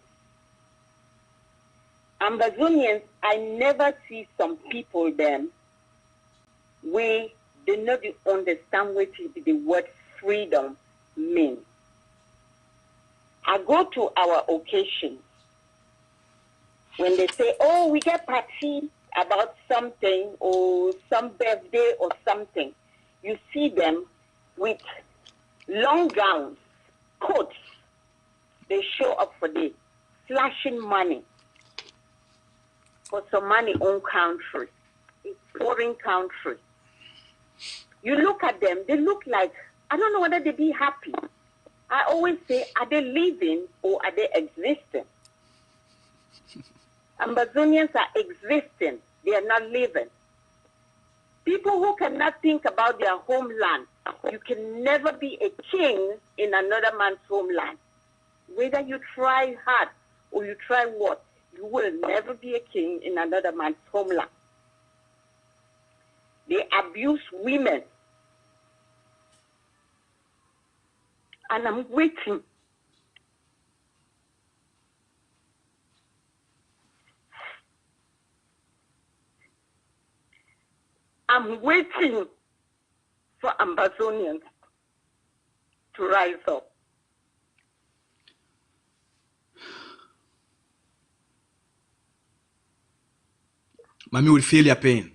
Ambazonians, I never see some people then where they not understand what the word freedom means. I go to our occasions when they say, oh, we get party about something or some birthday or something. You see them with long gowns, coats. They show up for the flashing money for some money own country, a foreign country. You look at them, they look like I don't know whether they be happy. I always say, are they living or are they existing? Ambazonians are existing. They are not living. People who cannot think about their homeland, you can never be a king in another man's homeland. Whether you try hard or you try what, you will never be a king in another man's homeland. They abuse women. And I'm waiting. I'm waiting for Ambazonians to rise up. Mommy will feel your pain.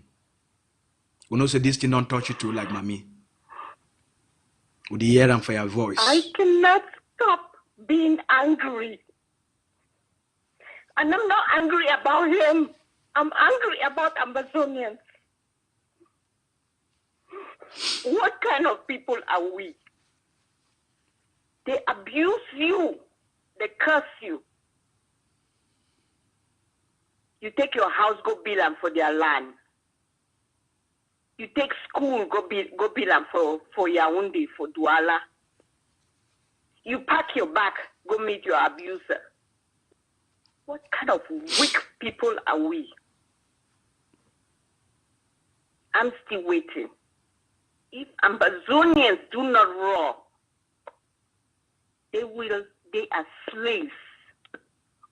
We know say this thing don't touch you too like mommy. Would you hear them for your voice? I cannot stop being angry. And I'm not angry about him. I'm angry about Ambazonians. What kind of people are we? They abuse you. They curse you. You take your house, go bill them for their land. You take school, go bill them for Yaoundé, for Douala. You pack your bag, go meet your abuser. What kind of weak people are we? I'm still waiting. If Ambazonians do not roar, they are slaves.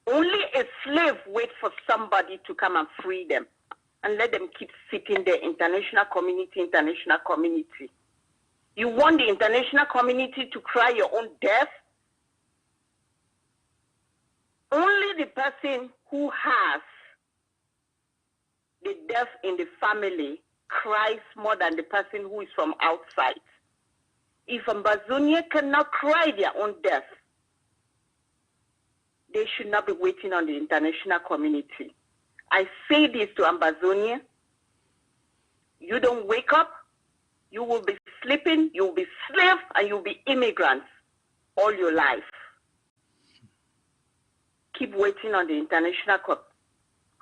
Only a slave waits for somebody to come and free them and let them keep sitting there, international community. You want the international community to cry your own death? Only the person who has the death in the family cries more than the person who is from outside. If Ambazonia cannot cry their own death, they should not be waiting on the international community. I say this to Ambazonia. You don't wake up, you will be sleeping, you will be slaves, and you will be immigrants all your life. Keep waiting on the international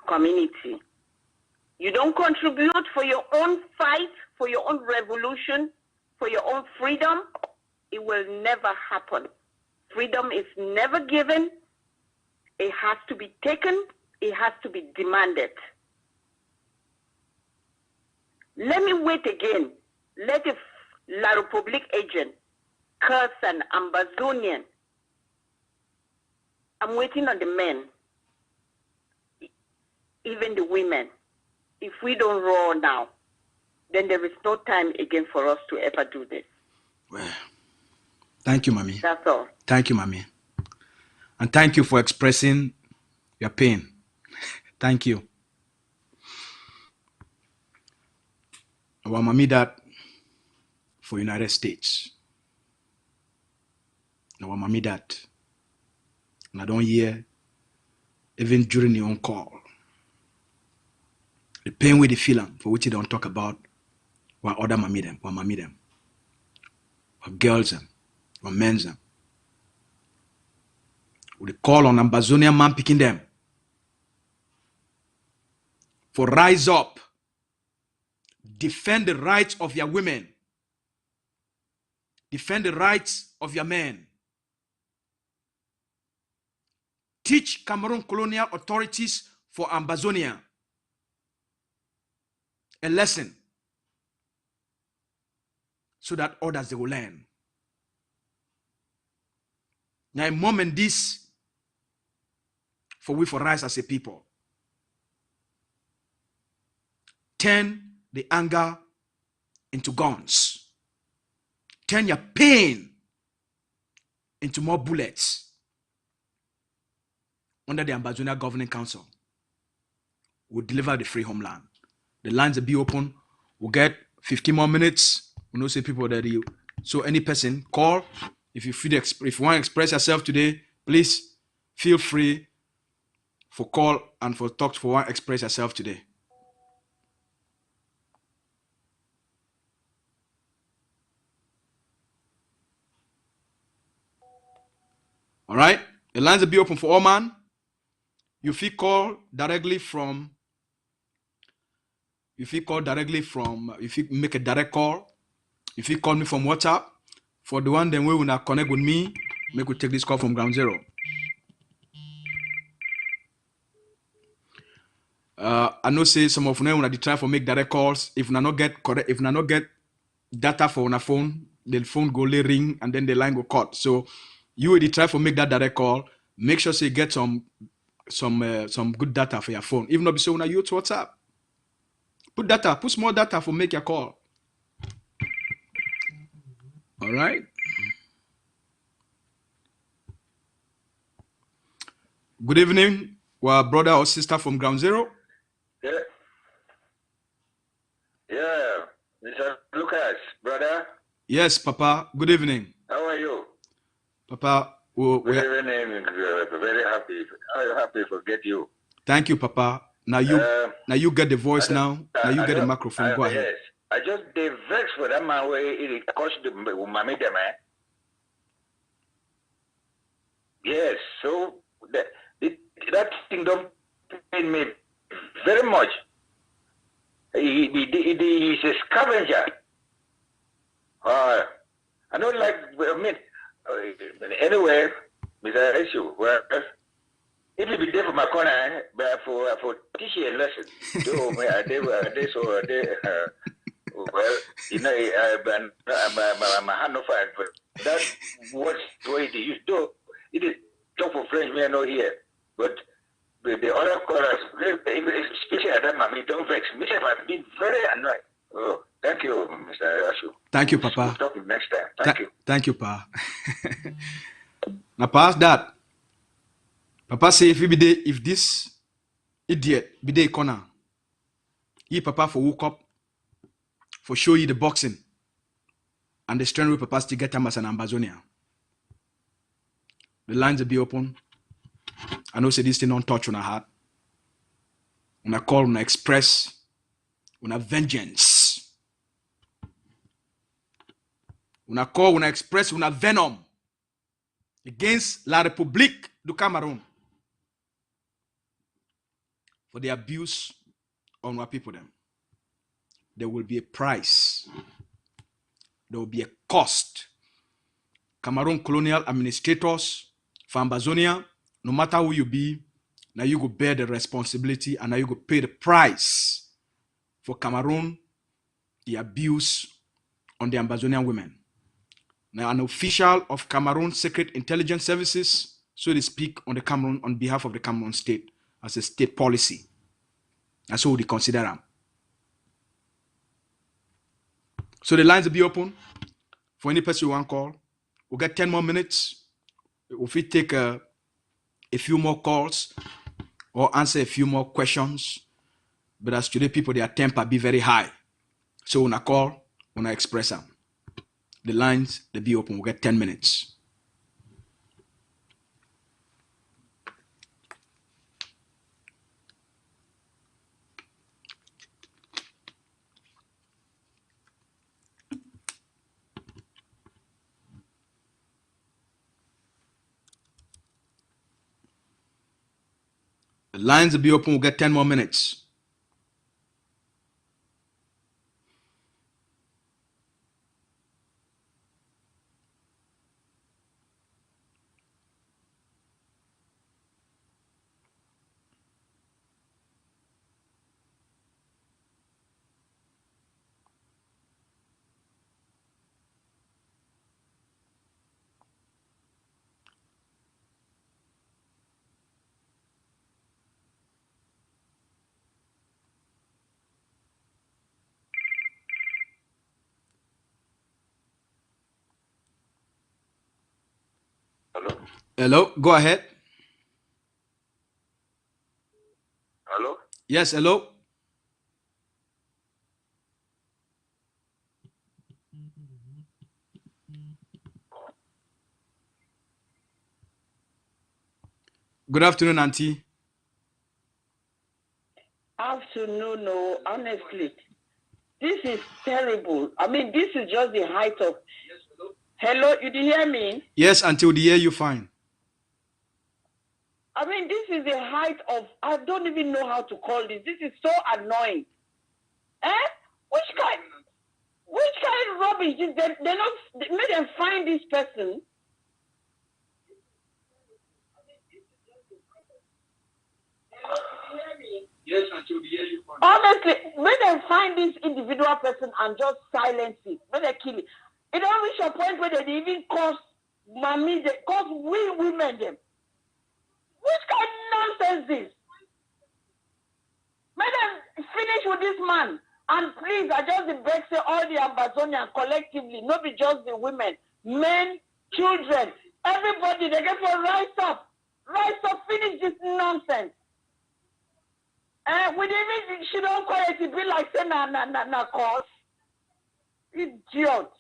community. You don't contribute for your own fight, for your own revolution, for your own freedom, it will never happen. Freedom is never given. It has to be taken. It has to be demanded. Let me wait again. Let the La Republique agent curse an Ambazonian. I'm waiting on the men, even the women. If we don't roar now, then there is no time again for us to ever do this. Well, thank you, Mommy. That's all. Thank you, Mommy. And thank you for expressing your pain. Thank you. Our Mommy that for United States. Our Mommy that. And I don't hear, even during the on call, the pain with the feeling for which you don't talk about what other mommy them, what girls them, what men them. We call on Ambazonian man picking them for rise up, defend the rights of your women, defend the rights of your men. Teach Cameroon colonial authorities for Ambazonia a lesson so that others they will learn. Now, a moment this for we for rise as a people. Turn the anger into guns. Turn your pain into more bullets. Under the Ambazonia Governing Council, we'll deliver the free homeland. The lines will be open. We'll get 15 more minutes. We know say people that you. So any person call. If you want to express yourself today, please feel free for call and for talk for one express yourself today. All right? The lines will be open for all man. You feel call directly from, if you make a direct call, if you call me from WhatsApp, for the one then we will not connect with me, make we take this call from ground zero. I know say some of them when they try for make direct calls, if na not get correct, if na not get data for on a phone, the phone go lay ring and then the line go cut. So you will try for make that direct call. Make sure say get some good data for your phone. Even though so when you use WhatsApp, put small data for make your call. All right. Good evening, our brother or sister from ground zero. Yeah, Mr. Lucas, brother. Yes, Papa. Good evening. How are you? Papa, Good evening. Very happy. I'm happy to get you. Thank you, Papa. Now you get the voice now. Now you get the microphone. Go ahead. Yes. I just the vex for that man where it cost the mommy the man. Yes. So that thing don't pain me very much. He's a scavenger. I don't like. I mean, anyway, Mr. ASU, well, it will be there for my corner, but for teaching a lesson. So well, you know, I'm a hand of fire, but that's what way they use. Though it is talk for French, we are not here, but. The other callers, especially at that moment, don't vex me. I've been very annoyed. Oh, thank you, Mr. ASU. Thank you, Papa. We'll talk next time. Thank you. Thank you, Pa. Now, past that, Papa say if this idiot be the corner, he Papa for woke up, for show you the boxing, and the strength with Papa still get him as an Ambazonian. The lines will be open. I know say this thing don't touch on our heart. When I call, when I express, when I vengeance. When I call, when I express, when I venom against La République du Cameroon for the abuse on our people them. There will be a price. There will be a cost. Cameroon colonial administrators for Ambazonia, no matter who you be, now you go bear the responsibility and now you go pay the price for Cameroon, the abuse on the Ambazonian women. Now an official of Cameroon Secret Intelligence Services, so they speak on the Cameroon on behalf of the Cameroon state as a state policy. That's how they consider them. So the lines will be open for any person who want to call. We'll get 10 more minutes. If we take a few more calls or answer a few more questions, but as today people, their temper be very high. So when I call, when I express them, the lines, they be open. We'll get 10 minutes. The lines will be open. We'll get 10 more minutes. Hello? Hello, go ahead. Hello? Yes, hello. Good afternoon, Auntie. Afternoon, no, honestly. This is terrible. I mean, this is just the height of... Hello, you did hear me? Yes, Auntie, we hear you fine. I mean, this is the height of, I don't even know how to call this. This is so annoying. Which kind of rubbish is that? They're not, make them find this person. Yes, until the year you find. Honestly, make them find this individual person and just silence it. Make them kill it. It don't reach a point where they even cause mommy, they cause we women them. Which kind of nonsense this? Make them finish with this man. And please, I just beg say all the Ambazonians collectively, not be just the women, men, children, everybody, they get to rise up, finish this nonsense. And we even, she don't call it, it be like say na cause. Idiot.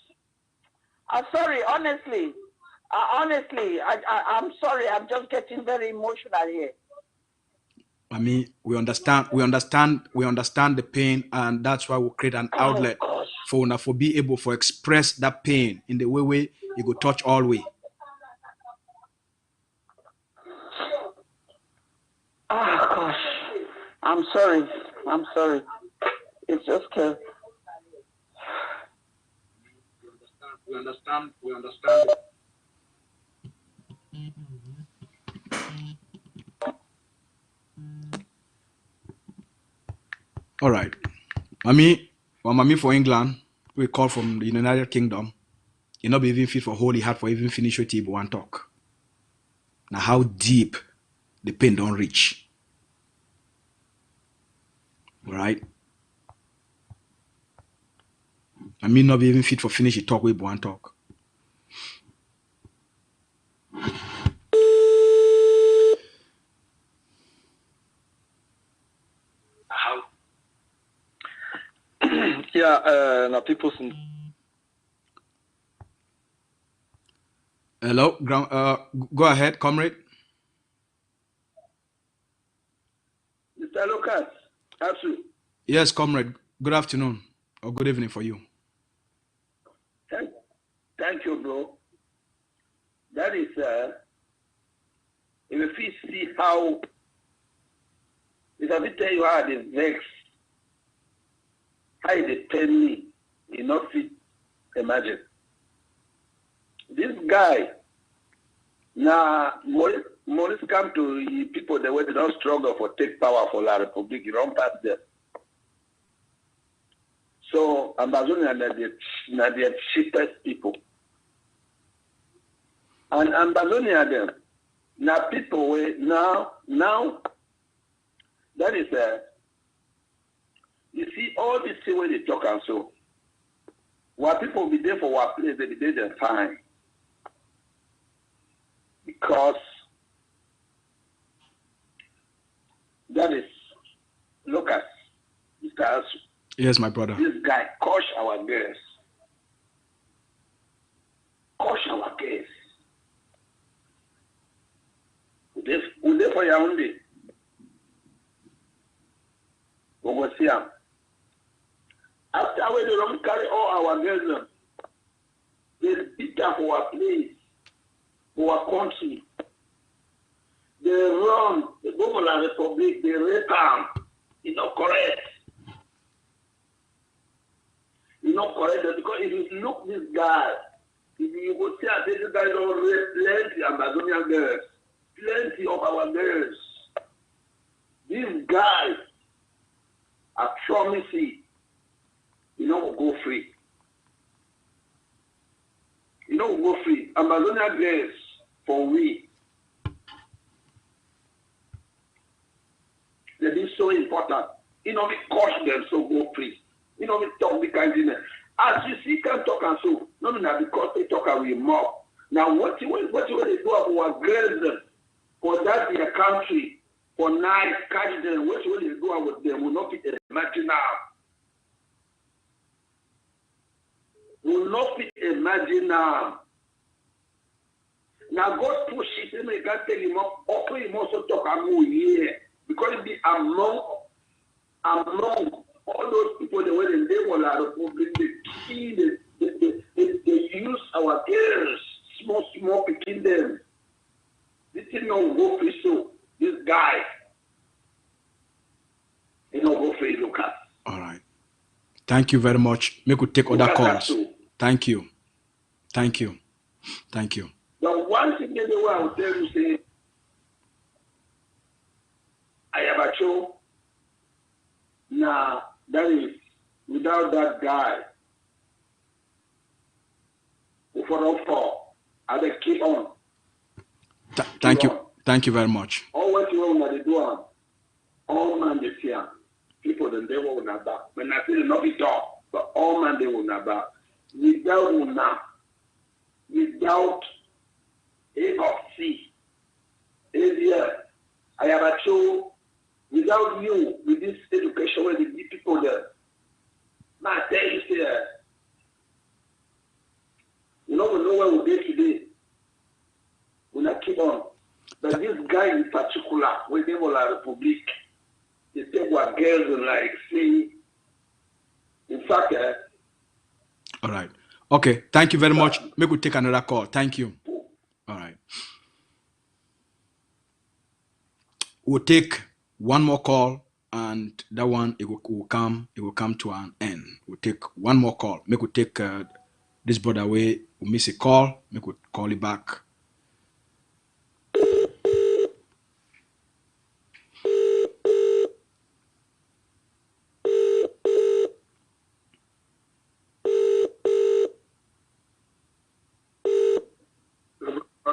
I'm sorry, honestly. I'm sorry, I'm just getting very emotional here. I mean, we understand the pain, and that's why we create an outlet for una for be able to express that pain in the way you go touch all way. Oh gosh, I'm sorry. It's just crazy. We understand. All right. Mommy for England, we call from the United Kingdom. You not be even fit for holy heart for even finish your table one talk. Now how deep the pain don't reach. All right. I mean not be even fit for finish the talk with one talk. Yeah, now people. Hello, go ahead, comrade. Mr. Lucas ASU. Yes, comrade. Good afternoon or good evening for you. Thank you, bro. That is, if you see how, if I tell you how they vex, how they tell me, you not fit imagine. This guy, now, Maurice come to people the way they don't struggle for take power for La Republic, you don't pass them. So, Ambazonians are the cheapest people. And Ambazonians, them, now people, now, that is, you see, all this thing where they talk and so, while people be there for what place, they be there, they're fine. Because that is, Lucas, Mr. ASU. Yes, my brother. This guy crush our girls. We there for your own day. We will see him. After we don't carry all our girls, they beat up our place, our country. They run, they go for La Republic, they rape them. It's not correct. It's not correct because if you look this guy, if you go see I say this guy don't rape plenty of Amazonian girls, plenty of our girls. These guys are promising, will go free. Will go free. Amazonian girls for we. They've been so important. We cost them so go free. We talk the kind of thing. As you see, can talk and so. No, because they talk and we mock. Now, what you do of our girls for that their country, for nice, catch them, what you do with them will not be imagine now. Will not be imagine now. Now, God push it, and God tell him, offer him also talk and go here. Because it be among all those people that were in the Republic, they use our girls, small picking them. This thing not go free so. this guy, he don't go for Lucas. All right. Thank you very much. Make we take other Lucas calls. ASU. Thank you. Thank you. Thank you. The one thing that I will tell you, say, AYABA, nah, that is, without that guy, for I will keep on. Thank you. Thank you very much. All what you want to do, all man they fear. People then they will not back. When I say not be talk, but all man they will not back. Without A of C, I have a show. Without you, with this education, where the people there, man, tell you say, we know where we get today. We not keep on. But this guy in particular, when they were la Republic, they take what girls and like see. In fact, All right. Okay. Thank you very much. Maybe we take another call. Thank you. All right. We'll take one more call, and that one it will come to an end. We'll take one more call. Make we take this brother away. We miss a call. Make we call it back.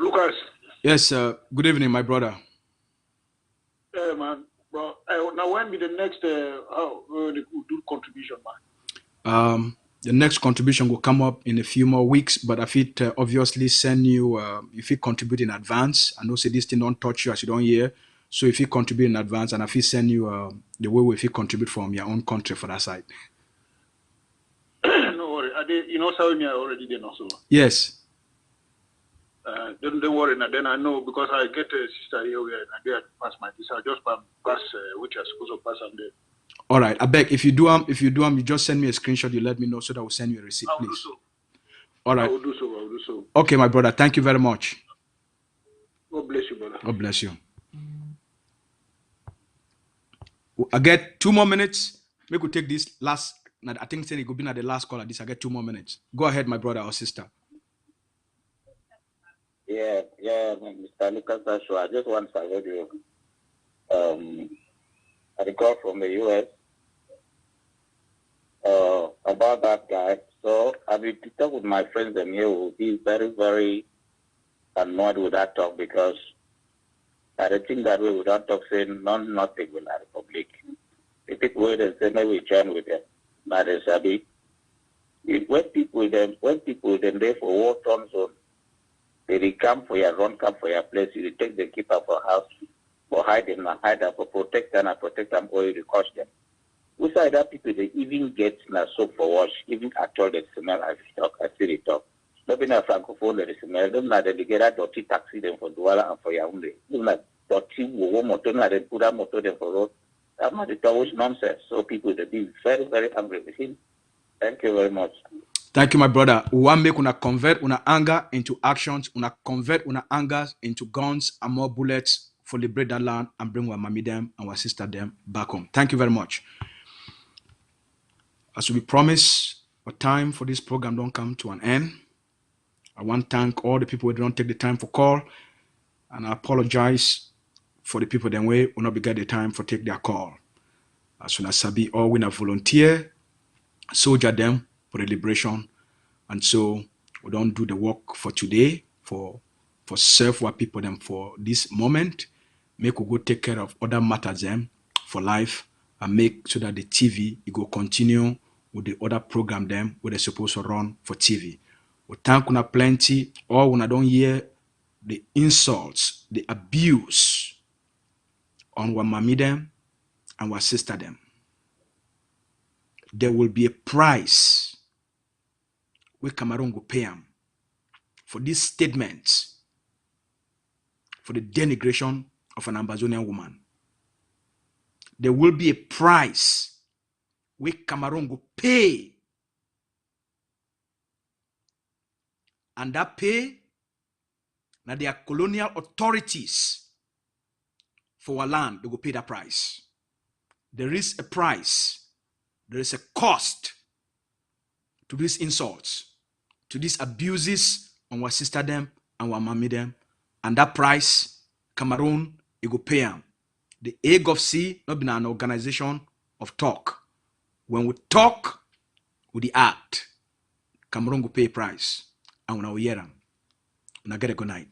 Lucas. Yes, good evening, my brother. Hey, man. Bro, now when be the next they could do contribution, man? The next contribution will come up in a few more weeks, but if it obviously send you, if you contribute in advance, I know say this thing don't touch you as you don't hear. So if you contribute in advance, and if you send you the way if you contribute from your own country for that side. No worry. You know, Saudi already did also. Yes. Don't worry. Then I know because I get a sister here where I did pass my visa. I just pass which I supposed to pass on there. All right. I beg if you do you just send me a screenshot. You let me know so that I will send you a receipt, please. I will do so. All right. I will do so. Okay, my brother. Thank you very much. God bless you, brother. God bless you. I get 2 more minutes. We could take this last. I think it could be at the last call at this. I get 2 more minutes. Go ahead, my brother or sister. Yeah, Mr. Lucas ASU, I just want to tell you, I got from the US about that guy. So I will talk with my friends and he will be very, very annoyed with that talk because I don't think that way without talk saying nothing with the Republic. The people will say maybe we join with them. But Sabi, when people then there for war turn zone, they come for your run, come for your place, you take the keeper for house, for hide them, for protect them, or you cost them. Beside that, people, they even get soap for wash, even at all the smell, I see the talk. Not being a francophone, the smell, them like they get a dirty taxi them for Douala and for Yaoundé. Them like dirty motor, like they put a motor them for road. That's not the always nonsense. So people, they be very, very angry with him. Thank you very much. Thank you, my brother. We want make una convert una anger into actions, una convert una anger into guns and more bullets for liberate that land and bring our mommy them and our sister them back home. Thank you very much. As we promise, our time for this program don't come to an end. I want to thank all the people who don't take the time for call, and I apologize for the people that way will not be get the time for take their call. As soon as Sabi all winner volunteer, soldier them for the liberation, and so we don't do the work for today for serve our people them for this moment. Make we go take care of other matters them for life and make so that the TV it go continue with the other program them where they're supposed to run for TV. We thank una plenty. Or when I don't hear the insults, the abuse on our mommy them and our sister them. There will be a price where Cameroon go pay them for this statement, for the denigration of an Ambazonian woman. There will be a price where Cameroon go pay. And that pay, now they are colonial authorities for our land, they go pay that price. There is a price. There is a cost to these insults, to these abuses on our sister them and our mommy them. And that price, Cameroon, it go pay them. The AGOFC not been an organization of talk. When we talk with the act, Cameroon go pay a price. And when we hear them, we get a good night.